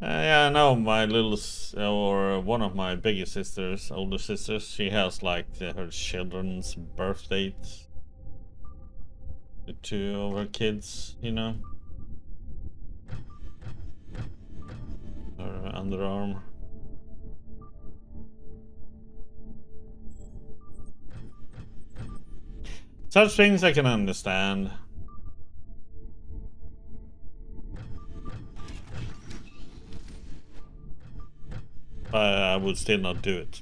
Yeah, I know my little, or one of my biggest sisters, older sisters, she has like her children's birth dates. The 2 of her kids, you know. Her underarm. Such things I can understand. I would still not do it.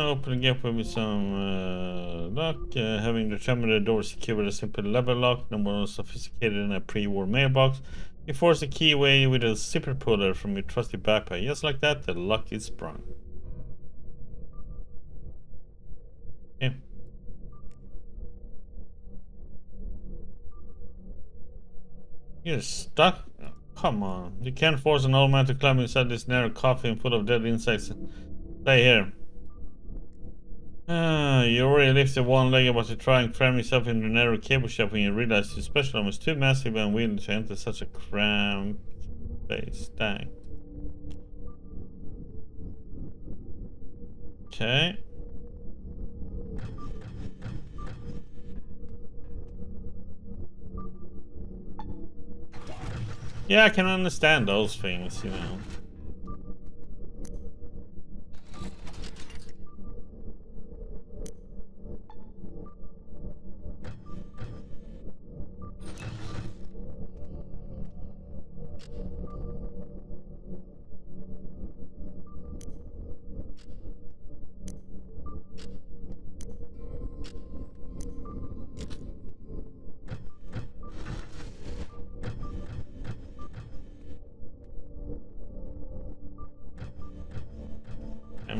Opening up with some lock. Having determined the door secure with a simple lever lock, no more sophisticated than a pre-war mailbox. You force the key away with a zipper puller from your trusty backpack. Just like that, the lock is sprung. Yeah. You're stuck? Oh, come on. You can't force an old man to climb inside this narrow coffin full of dead insects. Stay here. You already lifted one leg about to try and cram yourself in the narrow cable shaft when you realize your special arm is too massive and unwilling to enter such a cramped space. Dang. Okay. Yeah, I can understand those things, you know.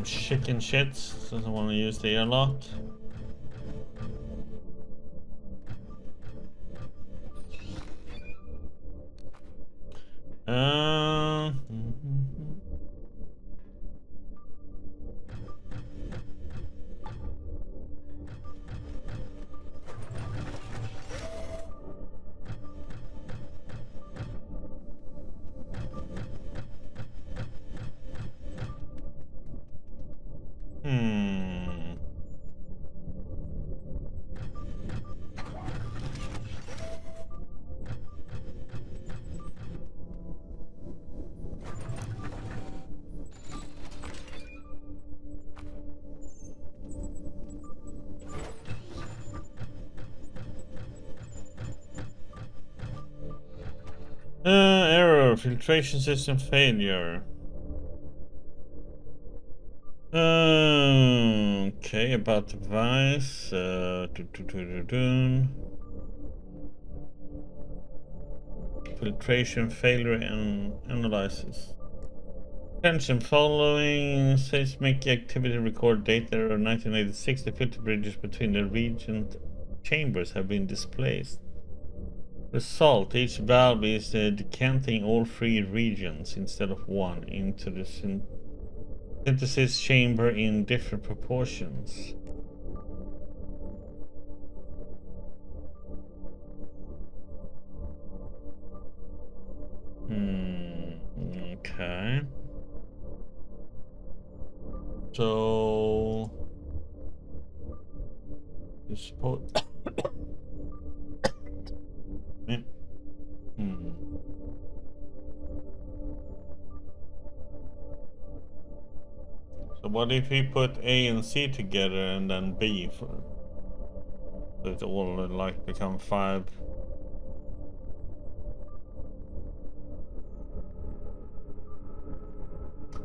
chicken shits. Doesn't want to use the airlock. Error, filtration system failure. Okay, about device. Filtration failure and analysis. Attention, following seismic activity record data of 1986, the filter bridges between the region chambers have been displaced. Result, each valve is decanting all three regions instead of one into the synthesis chamber in different proportions. Okay. So you suppose So what if we put A and C together and then B so it all like become 5?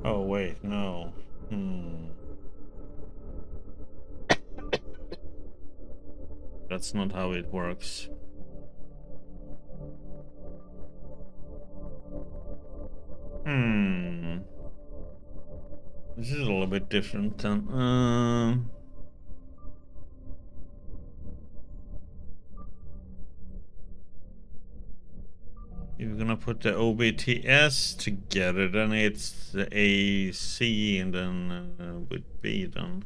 Oh wait, no. That's not how it works. This is a little bit different then. If you're gonna put the OBTS together, then it's the AC and then with B then.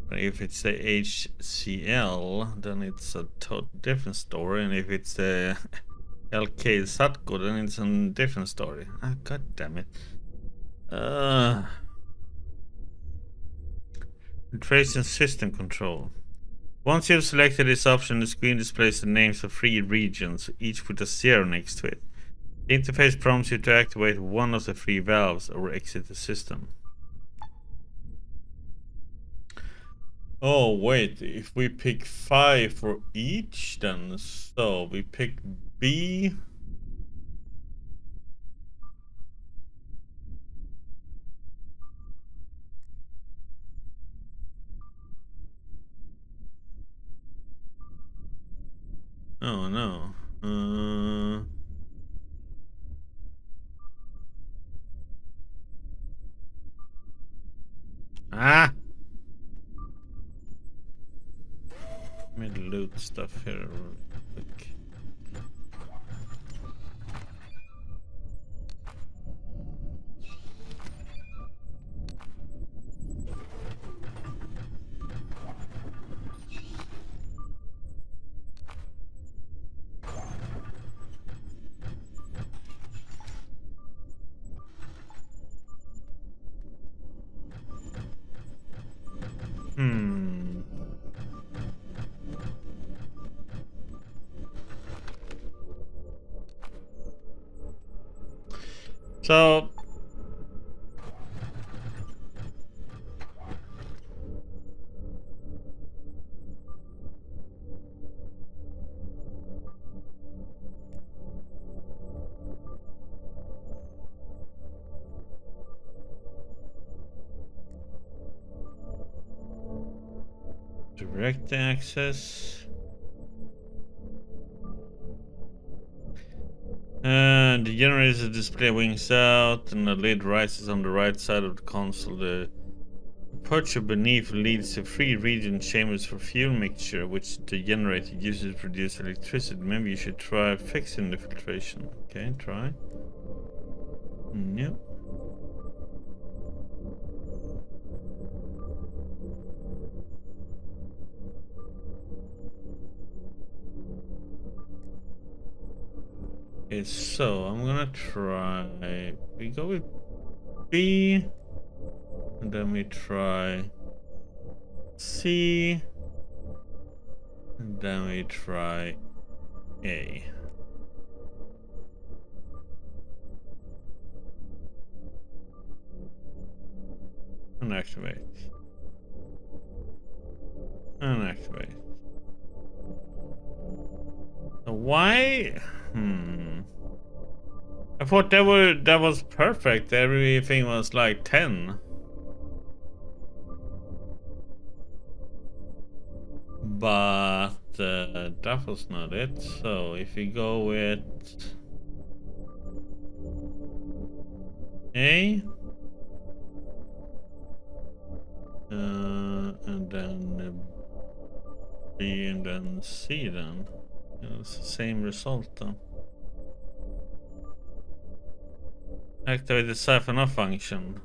But if it's the HCL, then it's a different story, and if it's the LK Satko, then it's a different story. Ah, god damn it. Filtration system control. Once you've selected this option, the screen displays the names of 3 regions, each with a 0 next to it. The interface prompts you to activate one of the 3 valves or exit the system. Oh wait, if we pick 5 for each, then so we pick B. Oh no. Let me loot stuff here real quick. So direct access. The generator display wings out and the lid rises on the right side of the console. The aperture beneath leads to 3 region chambers for fuel mixture, which the generator uses to produce electricity. Maybe you should try fixing the filtration. Okay, try. Nope. Okay, so I'm gonna try. We go with B, and then we try C, and then we try A. And activate. And activate. So why? I thought that was perfect. Everything was like 10. But that was not it. So if you go with A, and then B, and then C, then it's the same result then. Activate the siphon off function.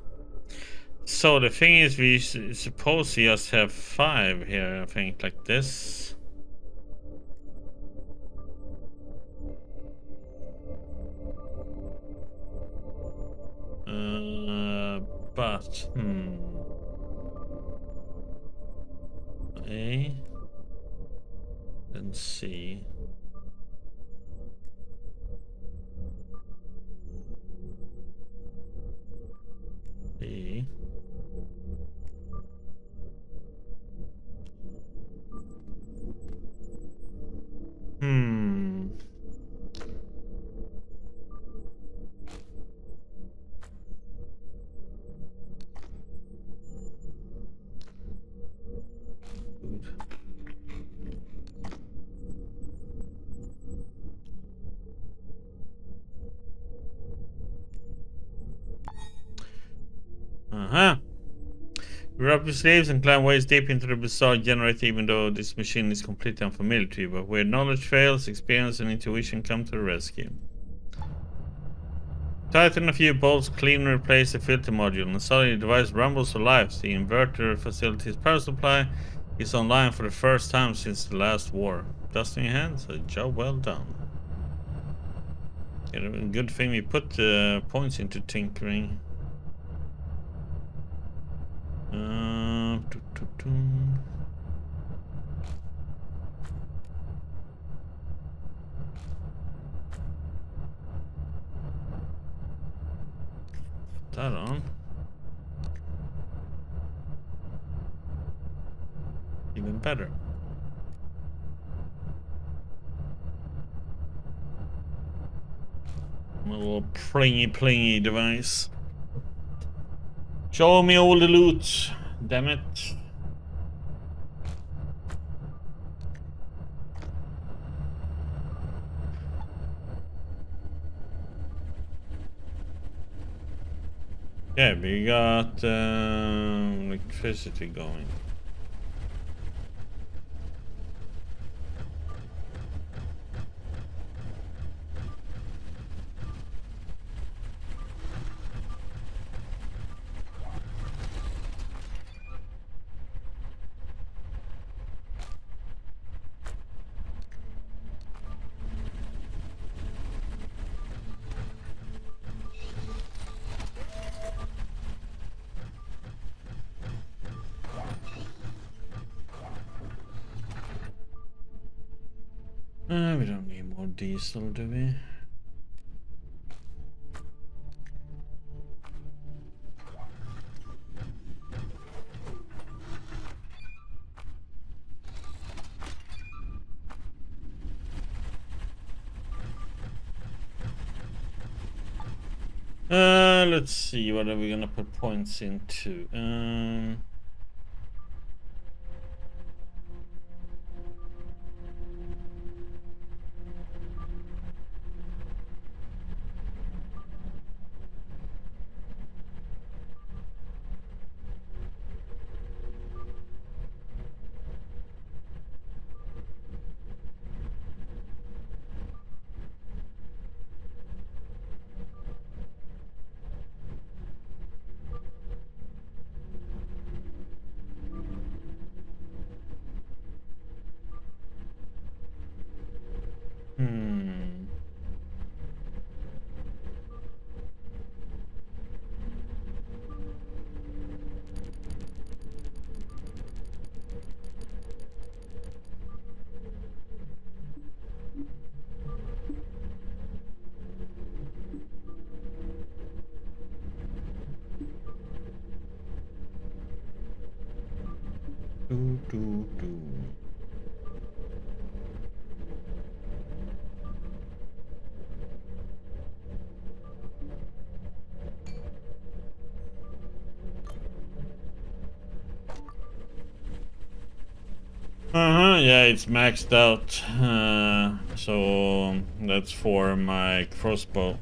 So the thing is, we suppose we just have 5 here. I think like this. But A, then C. B. Grab your slaves and climb waist deep into the bizarre generator, even though this machine is completely unfamiliar to you. But where knowledge fails, experience and intuition come to the rescue. Tighten a few bolts, clean and replace the filter module, and suddenly the device rumbles to life. The inverter facility's power supply is online for the first time since the last war. Dust in your hands, a job well done. Yeah, good thing we put points into tinkering. That on. Even better. A little plingy device. Show me all the loot. Damn it. Yeah, we got electricity going. We don't need more diesel, do we? Let's see, what are we gonna put points into? Hmm. Do, do, do. Yeah, it's maxed out. So that's for my crossbow.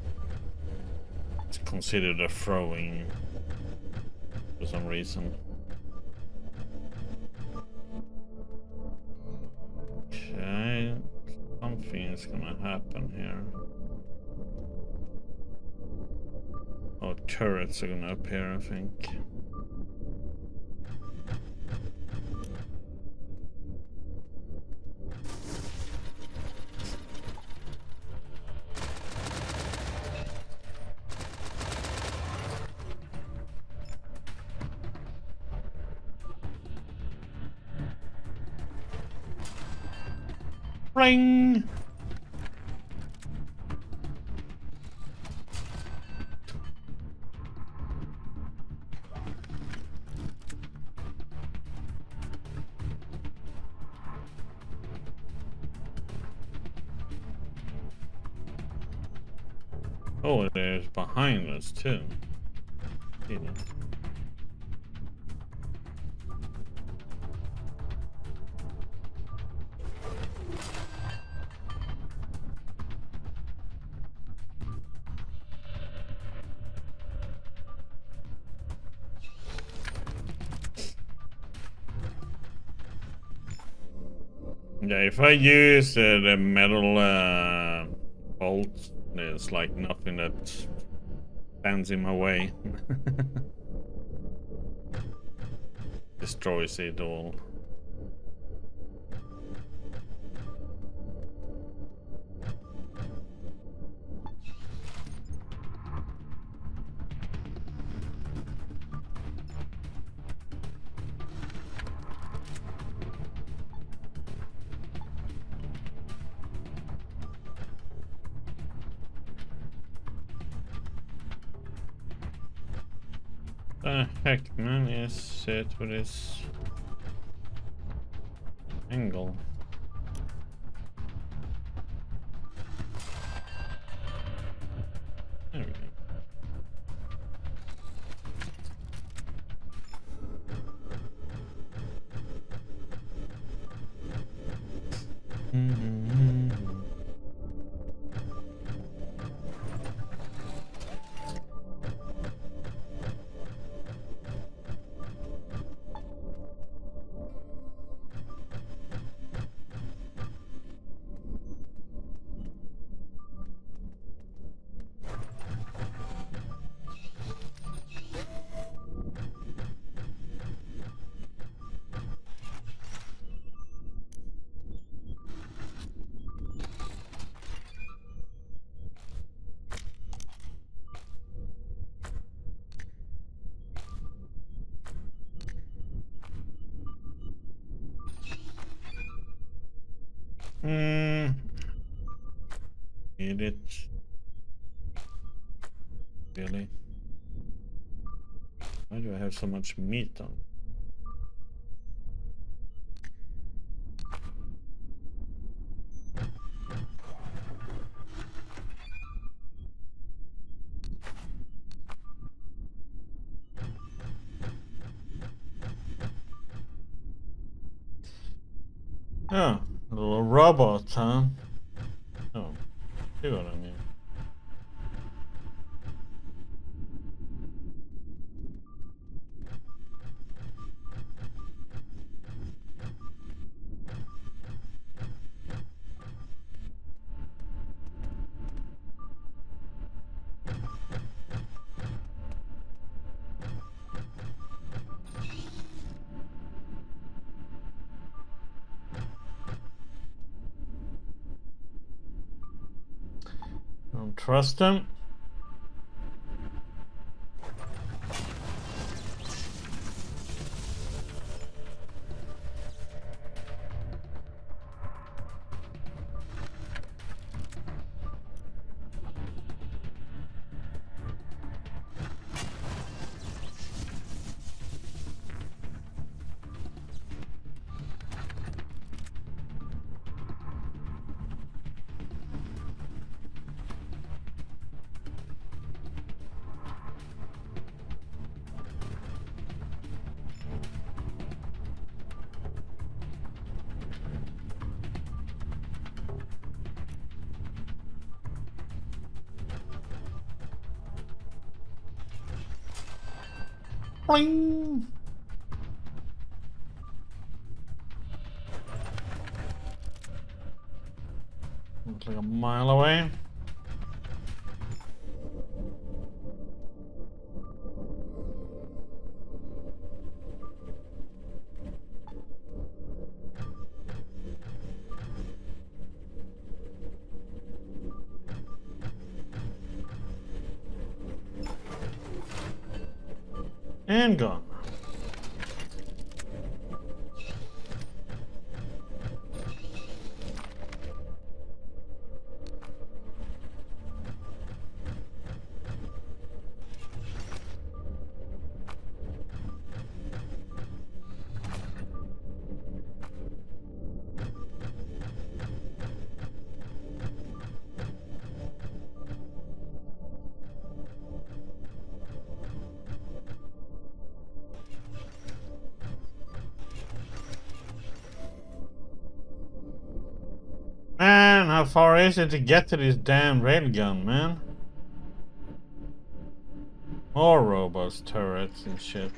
It's considered a throwing for some reason. Okay, something is gonna happen here. Oh, turrets are gonna appear, I think. Ring! Oh, there's behind us too. See that? Yeah, if I use the metal bolt, there's like nothing that stands in my way. Destroys it all. The heck, man, is it with this angle? There we go. Need it. Really? Why do I have so much meat on? Oh, a little robot, huh? Oh, see what I mean. trust them. Boing. Looks like a mile away. And gone. Man, how far is it to get to this damn railgun, man? More robots, turrets, and shit.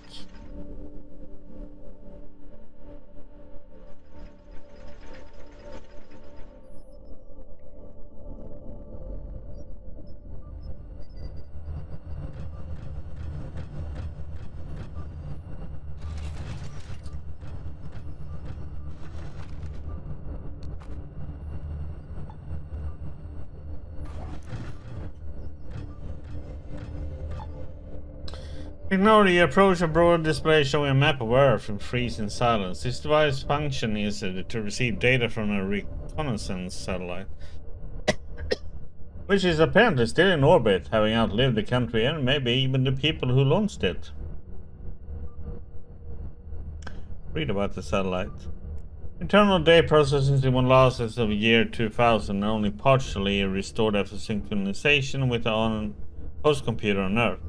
Ignore the approach of broad display showing a map of Earth and freeze in silence. This device's function is to receive data from a reconnaissance satellite, which is apparently still in orbit, having outlived the country and maybe even the people who launched it. Read about the satellite. Internal data processing will last as of year 2000 and only partially restored after synchronization with the host computer on Earth.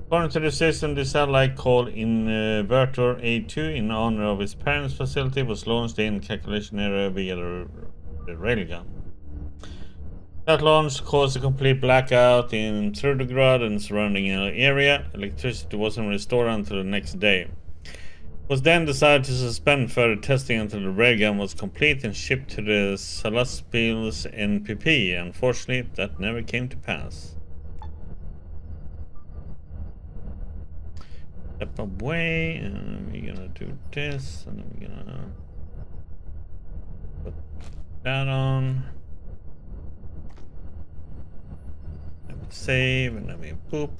According to the system, the satellite called Invertor A2 in honor of its parents' facility was launched in calculation area via the railgun. That launch caused a complete blackout in Trudograd and surrounding area. Electricity wasn't restored until the next day. It was then decided to suspend further testing until the railgun was complete and shipped to the Salaspils NPP. Unfortunately, that never came to pass. Step away, and we're gonna do this, and then we're gonna put that on. Then we save, and then we boop.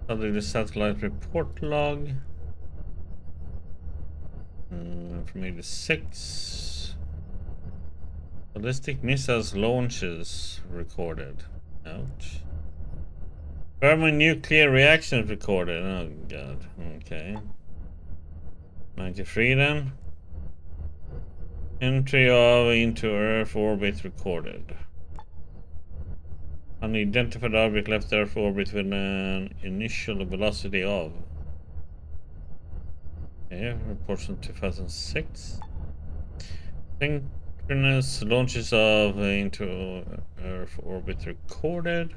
I'll do the satellite report log. From 86. Ballistic missiles launches recorded. Ouch. Thermonuclear reactions recorded. Oh god. Okay. 93 then. Entry of into Earth orbit recorded. Unidentified object left Earth orbit with an initial velocity of. Okay, reports from 2006. Synchronous launches of into Earth orbit recorded.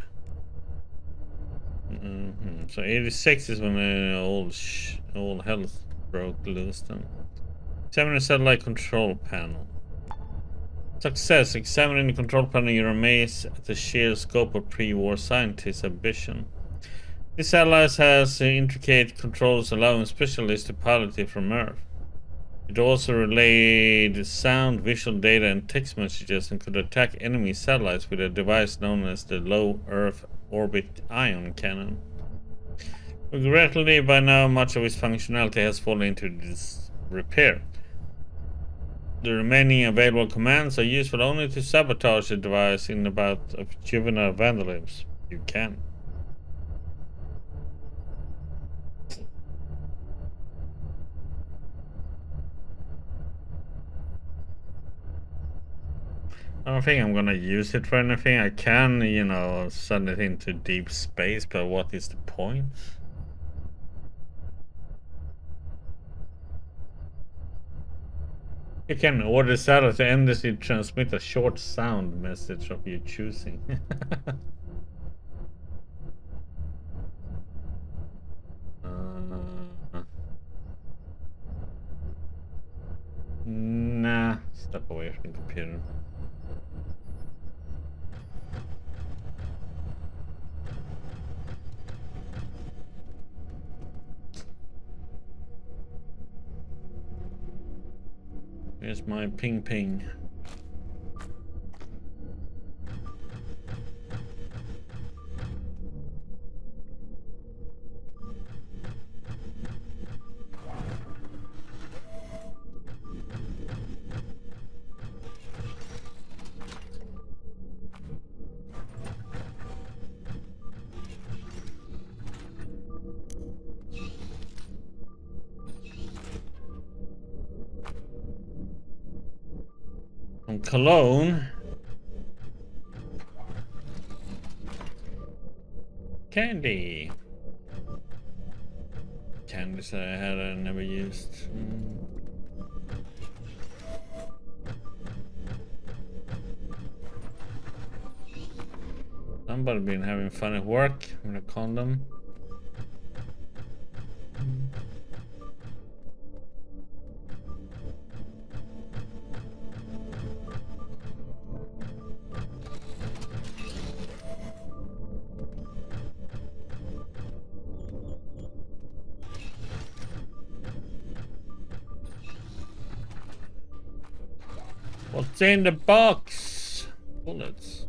So 86 is when old health broke loose then. Examine the satellite control panel. Success. Examining the control panel, you're amazed at the sheer scope of pre-war scientists' ambition. This satellite has intricate controls allowing specialists to pilot it from Earth. It also relayed sound, visual data, and text messages, and could attack enemy satellites with a device known as the Low Earth Orbit Ion Cannon. Regrettably, by now, much of its functionality has fallen into disrepair. The remaining available commands are useful only to sabotage the device in a bout of juvenile vandalism. You can. I don't think I'm gonna use it for anything. I can, you know, send it into deep space, but what is the point? You can order satellite to endlessly transmit a short sound message of your choosing. Nah, step away from the computer. Here's my ping ping. From Cologne. Candy. Candies that I never used. Somebody been having fun at work with a condom. What's in the box? Bullets.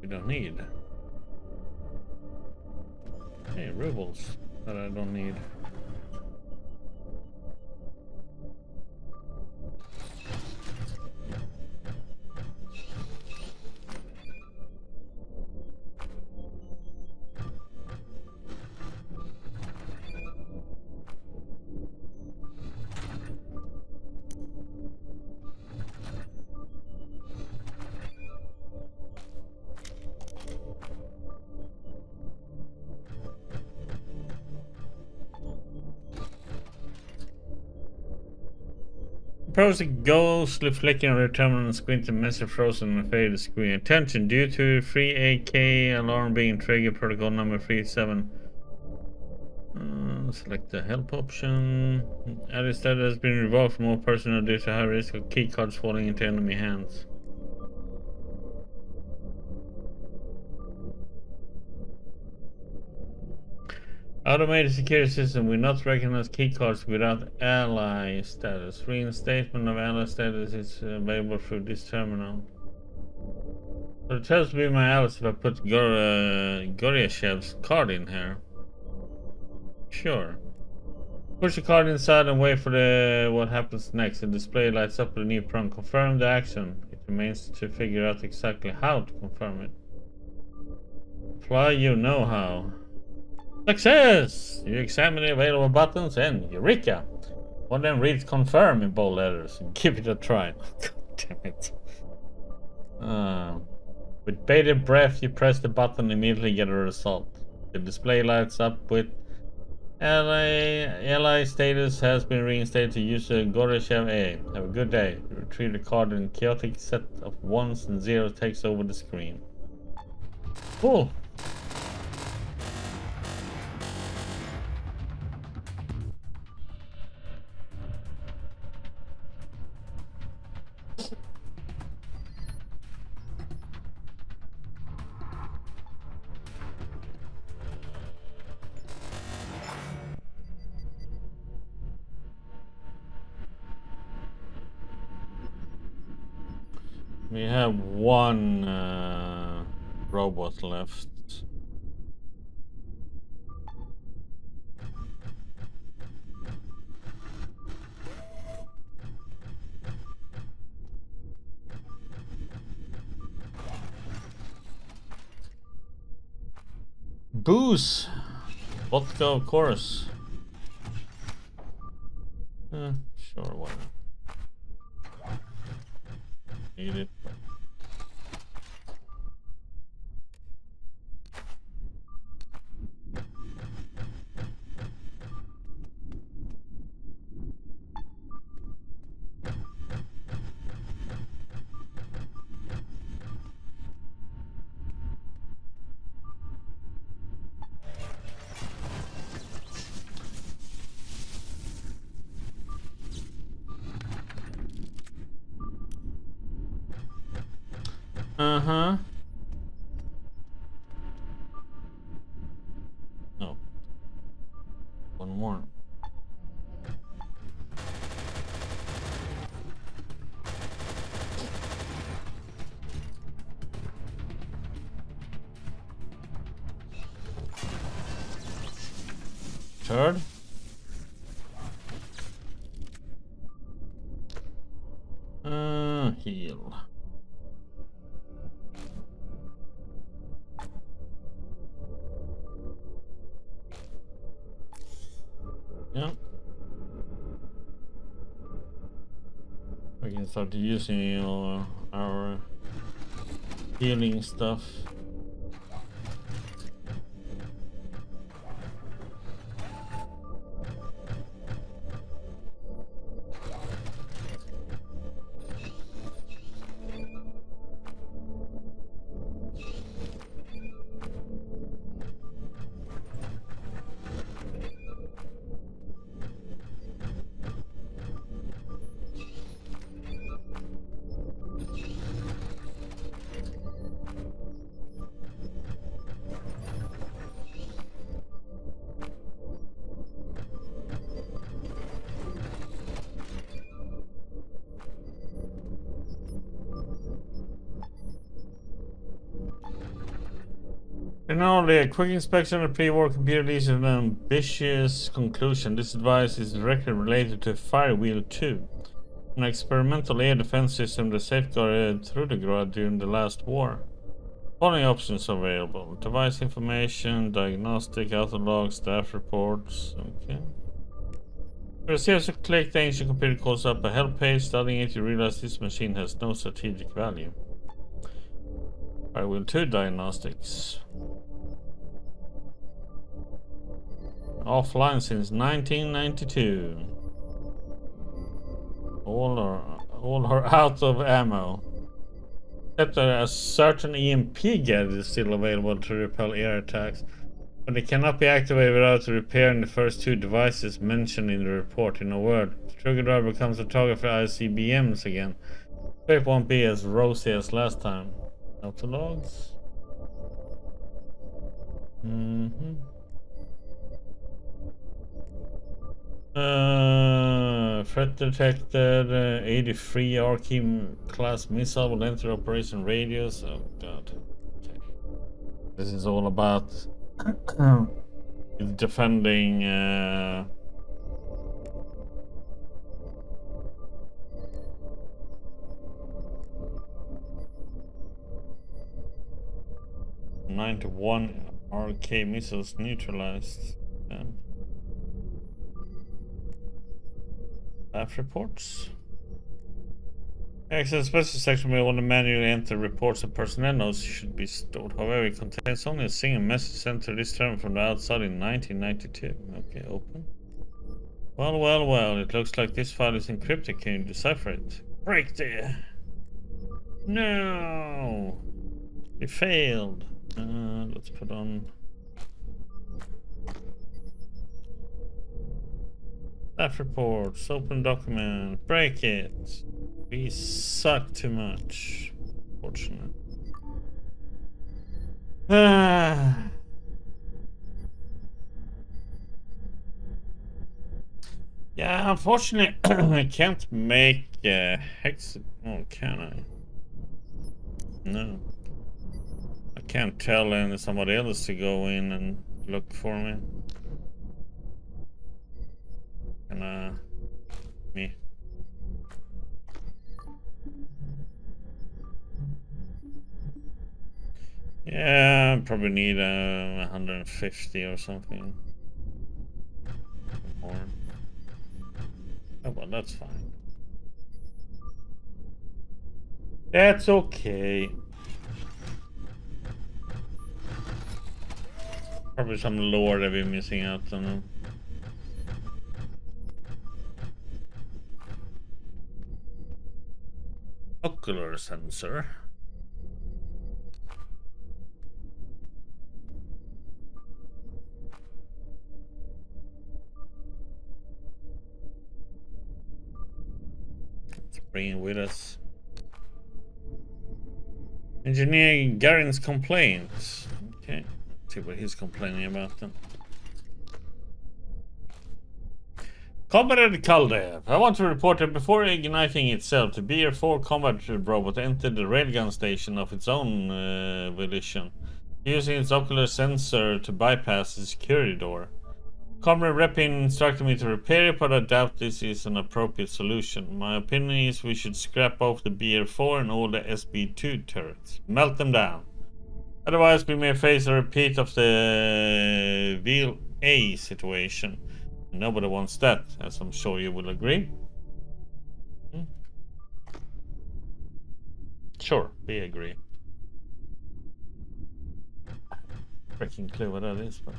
We don't need. Hey, rubles that I don't need. Propose a ghostly flicking of the terminal and squint the message frozen and faded screen. Attention, due to free AK alarm being triggered, protocol number 37. Select the help option. Added status has been revoked from all personnel due to high risk of key cards falling into enemy hands. Automated security system will not recognize keycards without ally status. Reinstatement of ally status is available through this terminal. So it tells me my allies if I put Goryashev's card in here. Sure. Push the card inside and wait for what happens next. The display lights up with a new prompt. Confirm the action. It remains to figure out exactly how to confirm it. Apply your know-how. Success! You examine the available buttons and eureka! One then reads confirm in bold letters. Give it a try. God damn it. With bated breath, you press the button and immediately get a result. The display lights up with ally status has been reinstated to user Goryshev A. Have a good day. You retrieve the card and a chaotic set of ones and zeros takes over the screen. Cool. We have one robot left. Booze! Vodka, of course. Sure, why not? Need it. Uh-huh. No. One more. Third. Heal. Yeah. We can start using our healing stuff. Generally, a quick inspection of pre-war computer leads to an ambitious conclusion. This device is directly related to Firewheel 2, an experimental air defense system that safeguarded Trudograd during the last war. Following options available: device information, diagnostic, auto log, staff reports. Okay. As you click, the ancient computer calls up a help page. Studying it, you realize this machine has no strategic value. Firewheel 2 diagnostics. Offline since 1992. All are out of ammo. Except that a certain EMP gadget is still available to repel air attacks, but it cannot be activated without repairing the first two devices mentioned in the report. In a word, the Trudograd becomes a target for ICBMs again. It won't be as rosy as last time. Autologs. Threat detected. 83 Archim class missile will enter operation radius. Oh god. Okay. This is all about defending uh, 91 RK missiles neutralized. Staff reports. Access special section where one manually enter reports and personnel notes should be stored. However, it contains only a single message sent to this term from the outside in 1992. Okay, open. Well, it looks like this file is encrypted. Can you decipher it? Break there! No! It failed. Let's put on... Staff reports, open document, break it. We suck too much. Fortunate. Yeah, unfortunately, I can't make hex. Oh, can I? No. I can't tell somebody else to go in and look for me. And me. Yeah, probably need 150 or something. More. Oh, well, that's fine. That's okay. Probably some lore that we're missing out on. Ocular sensor. Let's bring it with us. Engineer Garin's complaints. Okay, let's see what he's complaining about then. Comrade Kaldev, I want to report that before igniting itself, the BR-4 combat robot entered the railgun station of its own volition, using its ocular sensor to bypass the security door. Comrade Repin instructed me to repair it, but I doubt this is an appropriate solution. My opinion is we should scrap off the BR-4 and all the SB-2 turrets. Melt them down. Otherwise, we may face a repeat of the Veal A situation. Nobody wants that, as I'm sure you will agree. Sure, we agree. Freaking clue what that is, but...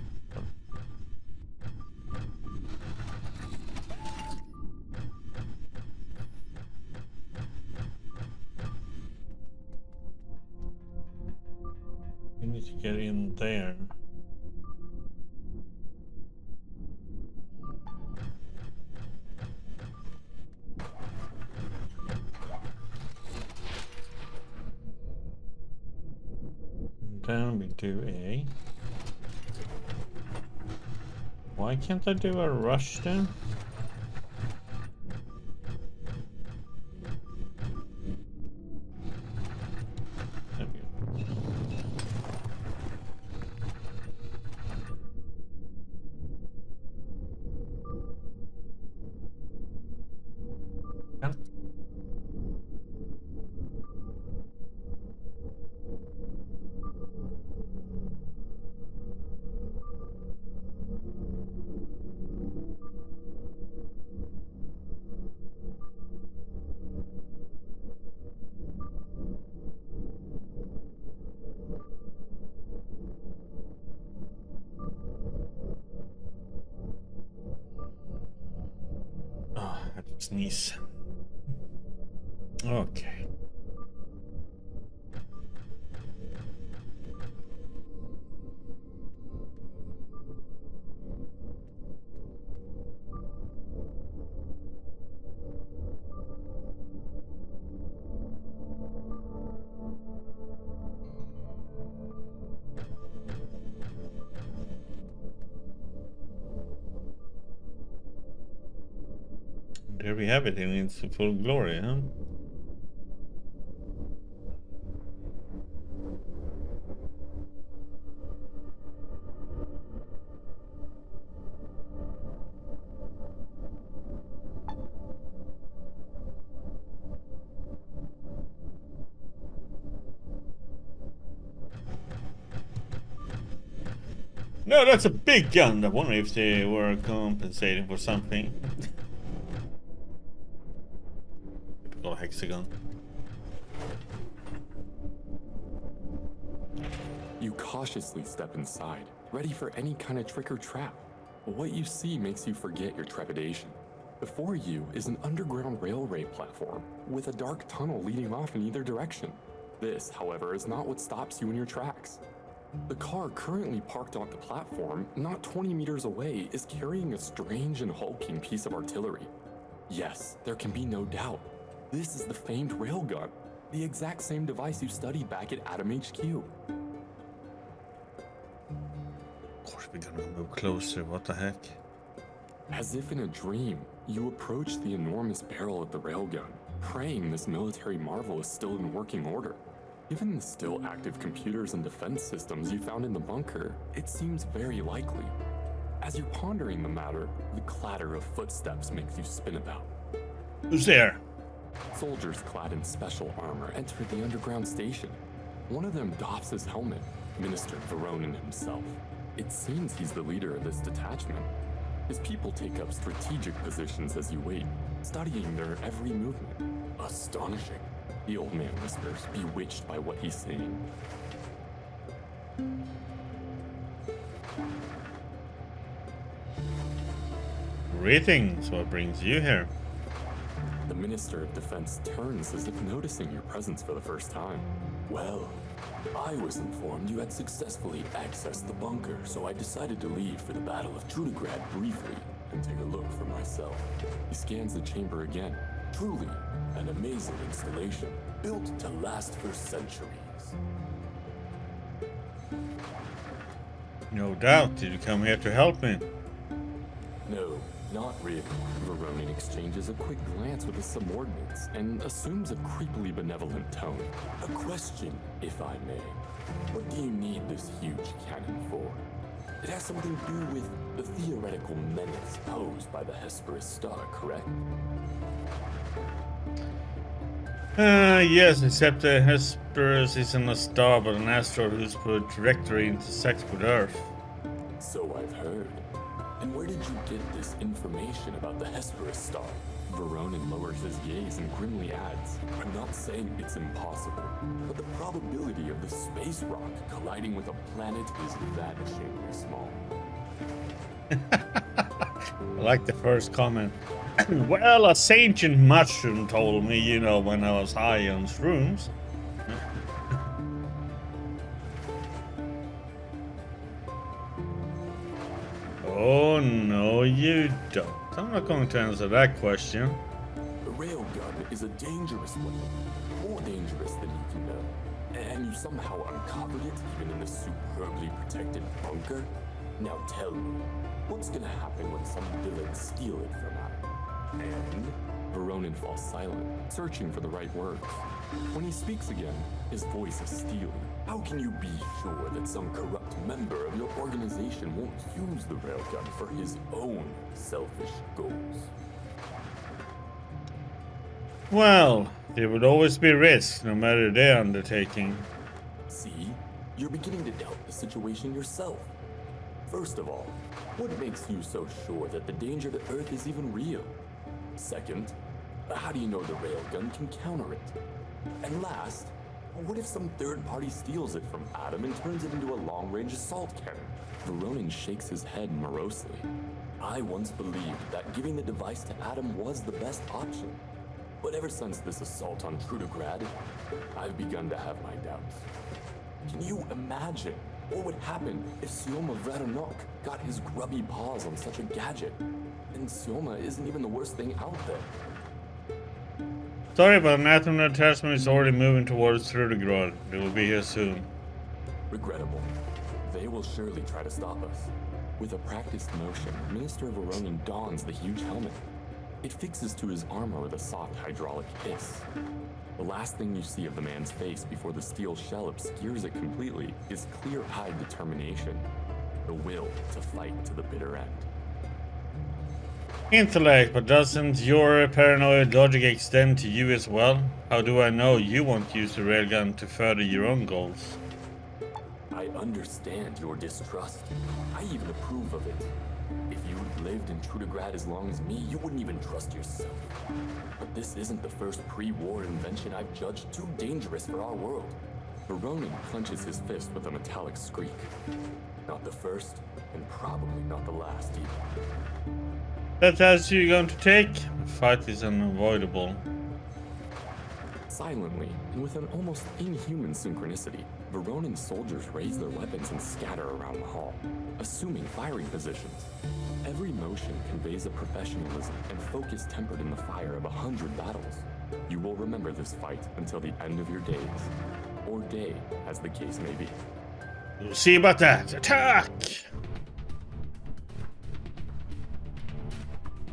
You need to get in there. Down we do A. Why can't I do a rush then? There we go. Oh, I had to sneeze. Okay. There we have it in its full glory, huh? No, that's a big gun. I wonder if they were compensating for something. Typical hexagon. You cautiously step inside, ready for any kind of trick or trap. But what you see makes you forget your trepidation. Before you is an underground railway platform with a dark tunnel leading off in either direction. This, however, is not what stops you in your tracks. The car currently parked on the platform, not 20 meters away, is carrying a strange and hulking piece of artillery. Yes, there can be no doubt. This is the famed railgun, the exact same device you studied back at ATOM HQ. Of course we're gonna move closer, what the heck? As if in a dream, you approach the enormous barrel of the railgun, praying this military marvel is still in working order. Given the still active computers and defense systems you found in the bunker, it seems very likely. As you're pondering the matter, the clatter of footsteps makes you spin about. Who's there? Soldiers clad in special armor enter the underground station. One of them doffs his helmet, Minister Veronin himself. It seems he's the leader of this detachment. His people take up strategic positions as you wait, studying their every movement. Astonishing, the old man whispers, bewitched by what he's saying. Greetings, what brings you here? The Minister of Defense turns as if noticing your presence for the first time. Well, I was informed you had successfully accessed the bunker, so I decided to leave for the Battle of Trudograd briefly and take a look for myself. He scans the chamber again. Truly, an amazing installation, built to last for centuries. No doubt. Did you come here to help me? No, not really. Veronin exchanges a quick glance with his subordinates and assumes a creepily benevolent tone. A question, if I may. What do you need this huge cannon for? It has something to do with the theoretical menace posed by the Hesperus star, correct? Yes, except the Hesperus isn't a star but an asteroid whose trajectory intersects with Earth. So I've heard. And where did you get this information about the Hesperus star? Veronin lowers his gaze and grimly adds, I'm not saying it's impossible, but the probability of the space rock colliding with a planet is vanishingly small. I like the first comment. Well, a ancient mushroom told me, you know, when I was high on shrooms. Oh, no, you don't. I'm not going to answer that question. The railgun is a dangerous weapon, more dangerous than you can know. And you somehow uncovered it even in the superbly protected bunker? Now tell me, what's gonna happen when some villains steal it from Adam? and Veronin falls silent, searching for the right words. When he speaks again, his voice is steely. How can you be sure that some corrupt member of your organization won't use the railgun for his own selfish goals? Well, there would always be risk, no matter their undertaking. See? You're beginning to doubt the situation yourself. First of all, what makes you so sure that the danger to Earth is even real? Second, how do you know the railgun can counter it? And last, what if some third party steals it from Adam and turns it into a long-range assault cannon? Veronin shakes his head morosely. I once believed that giving the device to Adam was the best option. But ever since this assault on Trudograd, I've begun to have my doubts. Can you imagine what would happen if Sioma Vradonok got his grubby paws on such a gadget? And Sioma isn't even the worst thing out there. Sorry, but an atom attachment is already moving towards Trudograd. They will be here soon. Regrettable. They will surely try to stop us. With a practiced motion, Minister Veronin dons the huge helmet. It fixes to his armor with a soft hydraulic hiss. The last thing you see of the man's face before the steel shell obscures it completely is clear-eyed determination, the will to fight to the bitter end. Intellect, but doesn't your paranoid logic extend to you as well? How do I know you won't use the railgun to further your own goals? I understand your distrust. I even approve of it. If you'd lived in Trudograd as long as me, you wouldn't even trust yourself. But this isn't the first pre-war invention I've judged too dangerous for our world. Veronin clenches his fist with a metallic squeak. Not the first, and probably not the last either. That as you're going to take? The fight is unavoidable. Silently, and with an almost inhuman synchronicity, Veronin's soldiers raise their weapons and scatter around the hall, assuming firing positions. Every motion conveys a professionalism and focus tempered in the fire of 100 battles. You will remember this fight until the end of your days, or day, as the case may be. We'll see about that. Attack!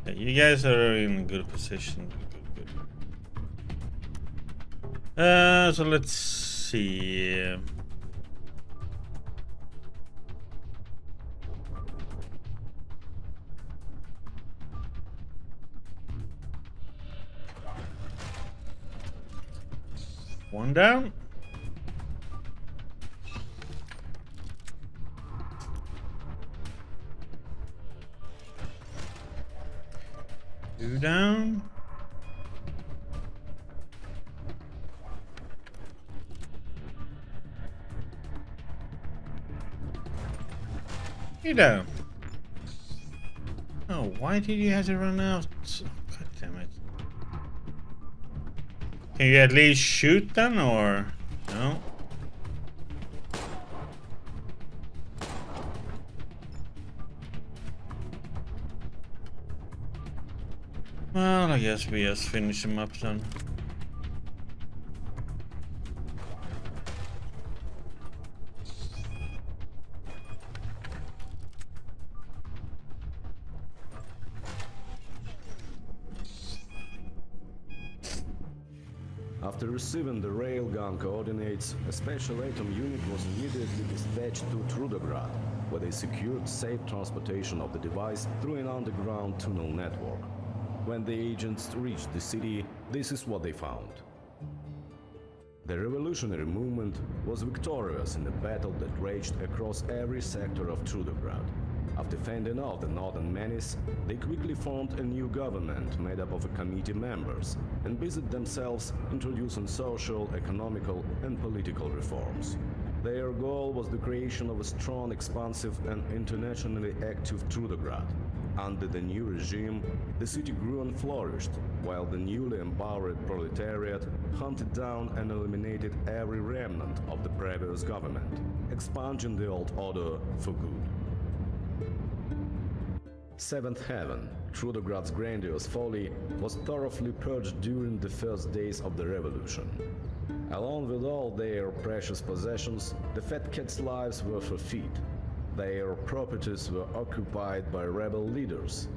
Yeah, you guys are in a good position. Good. So let's see. One down. Two down. Three down. Oh, why did you have to run out? God damn it. Can you at least shoot then, or no? Well, I guess we just finish him up then. After receiving the railgun coordinates, a special ATOM unit was immediately dispatched to Trudograd, where they secured safe transportation of the device through an underground tunnel network. When the agents reached the city, this is what they found. The revolutionary movement was victorious in a battle that raged across every sector of Trudograd. After fending off the northern menace, they quickly formed a new government made up of committee members and busied themselves introducing social, economical and political reforms. Their goal was the creation of a strong, expansive and internationally active Trudograd. Under the new regime, the city grew and flourished, while the newly empowered proletariat hunted down and eliminated every remnant of the previous government, expunging the old order for good. Seventh Heaven, Trudograd's grandiose folly, was thoroughly purged during the first days of the revolution. Along with all their precious possessions, the Fat Cats' lives were forfeit. Their properties were occupied by rebel leaders,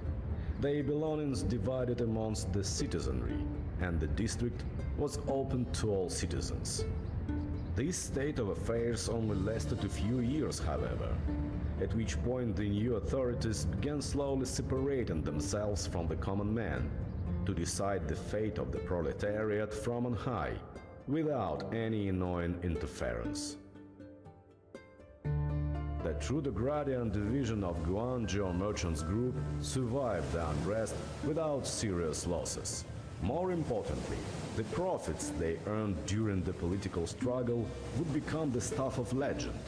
their belongings divided amongst the citizenry, and the district was open to all citizens. This state of affairs only lasted a few years, however, at which point the new authorities began slowly separating themselves from the common man to decide the fate of the proletariat from on high, without any annoying interference. The Trudogradian division of Guangzhou Merchants Group survived the unrest without serious losses. More importantly, the profits they earned during the political struggle would become the stuff of legend.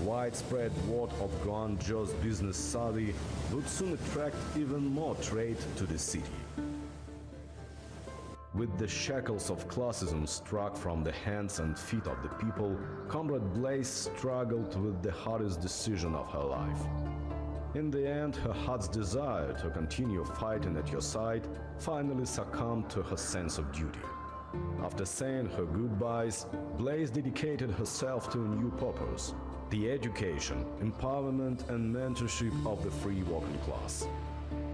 Widespread word of Guangzhou's business savvy would soon attract even more trade to the city. With the shackles of classism struck from the hands and feet of the people, Comrade Blaze struggled with the hardest decision of her life. In the end, her heart's desire to continue fighting at your side finally succumbed to her sense of duty. After saying her goodbyes, Blaze dedicated herself to a new purpose: the education, empowerment and mentorship of the free working class.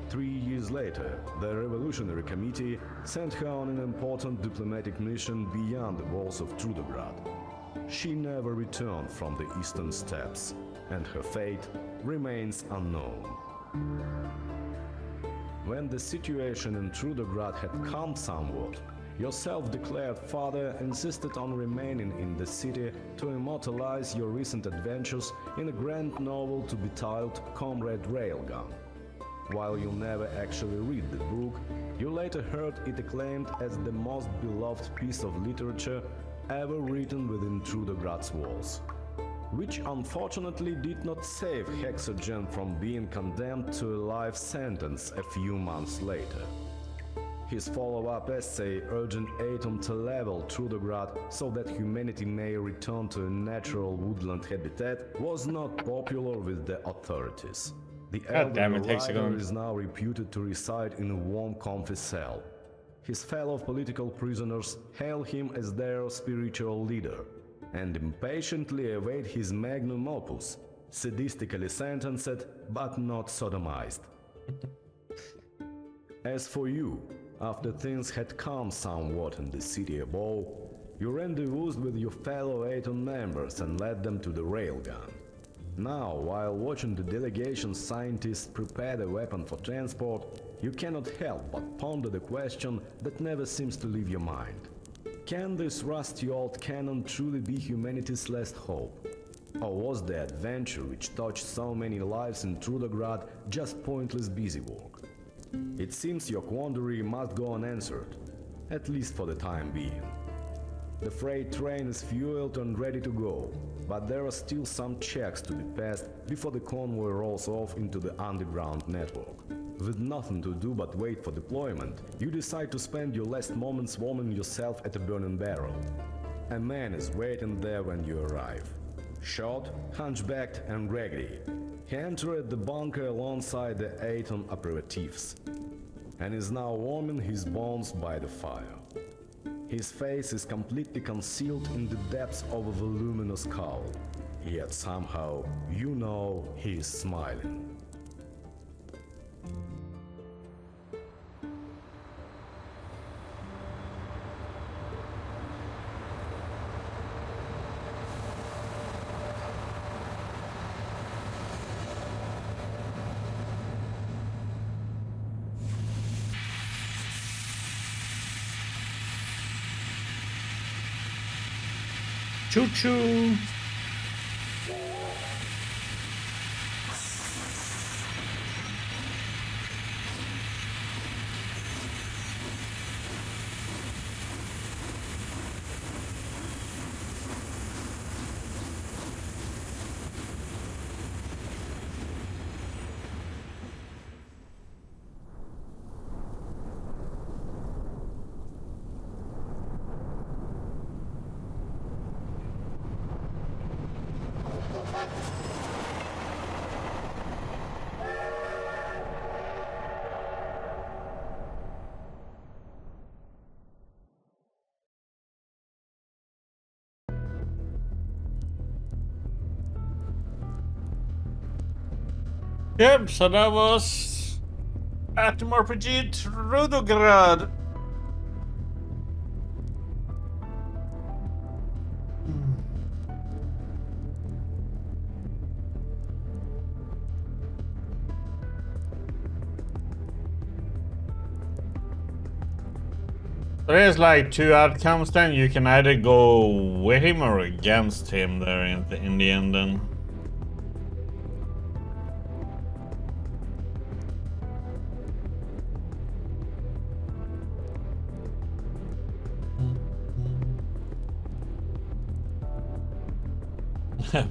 3 years later, the Revolutionary Committee sent her on an important diplomatic mission beyond the walls of Trudograd. She never returned from the eastern steppes, and her fate remains unknown. When the situation in Trudograd had calmed somewhat, your self-declared father insisted on remaining in the city to immortalize your recent adventures in a grand novel to be titled Comrade Railgun. While you never actually read the book, you later heard it acclaimed as the most beloved piece of literature ever written within Trudograd's walls, which unfortunately did not save Hexogen from being condemned to a life sentence a few months later. His follow-up essay urging ATOM to level Trudograd so that humanity may return to a natural woodland habitat was not popular with the authorities. The elderly writer is now reputed to reside in a warm, comfy cell. His fellow political prisoners hail him as their spiritual leader and impatiently await his magnum opus, sadistically sentenced but not sodomized. As for you, after things had calmed somewhat in the city above, You rendezvoused with your fellow ATOM members and led them to the railgun. Now, while watching the delegation's scientists prepare the weapon for transport, you cannot help but ponder the question that never seems to leave your mind. Can this rusty old cannon truly be humanity's last hope? Or was the adventure which touched so many lives in Trudograd just pointless busy work? It seems your quandary must go unanswered, at least for the time being. The freight train is fueled and ready to go, but there are still some checks to be passed before the convoy rolls off into the underground network. With nothing to do but wait for deployment, you decide to spend your last moments warming yourself at a burning barrel. A man is waiting there when you arrive. Short, hunchbacked and raggedy, he entered the bunker alongside the ATOM operatives, and is now warming his bones by the fire. His face is completely concealed in the depths of a voluminous cowl, yet somehow you know he is smiling. Choo-choo! Yep, so that was ATOM RPG Trudograd. There's like two outcomes then. You can either go with him or against him there in the end then.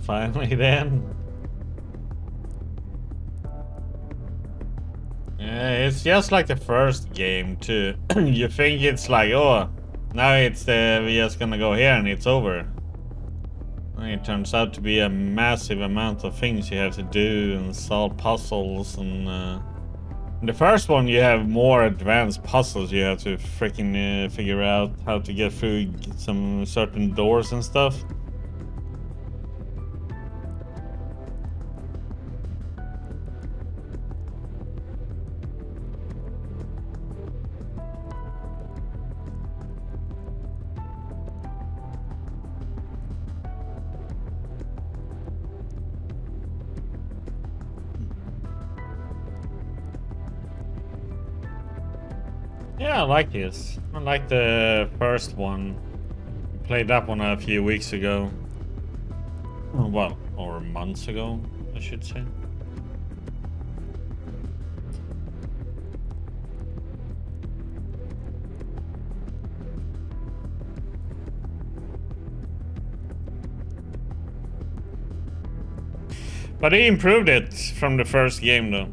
Finally then. Yeah, it's just like the first game too. You think it's like, oh, now it's we're just gonna go here and it's over. And it turns out to be a massive amount of things you have to do and solve puzzles and in the first one you have more advanced puzzles. You have to freaking figure out how to get through some certain doors and stuff. Yeah, I like this. I like the first one. I played that one a few weeks ago. Well, or months ago, I should say. But he improved it from the first game though.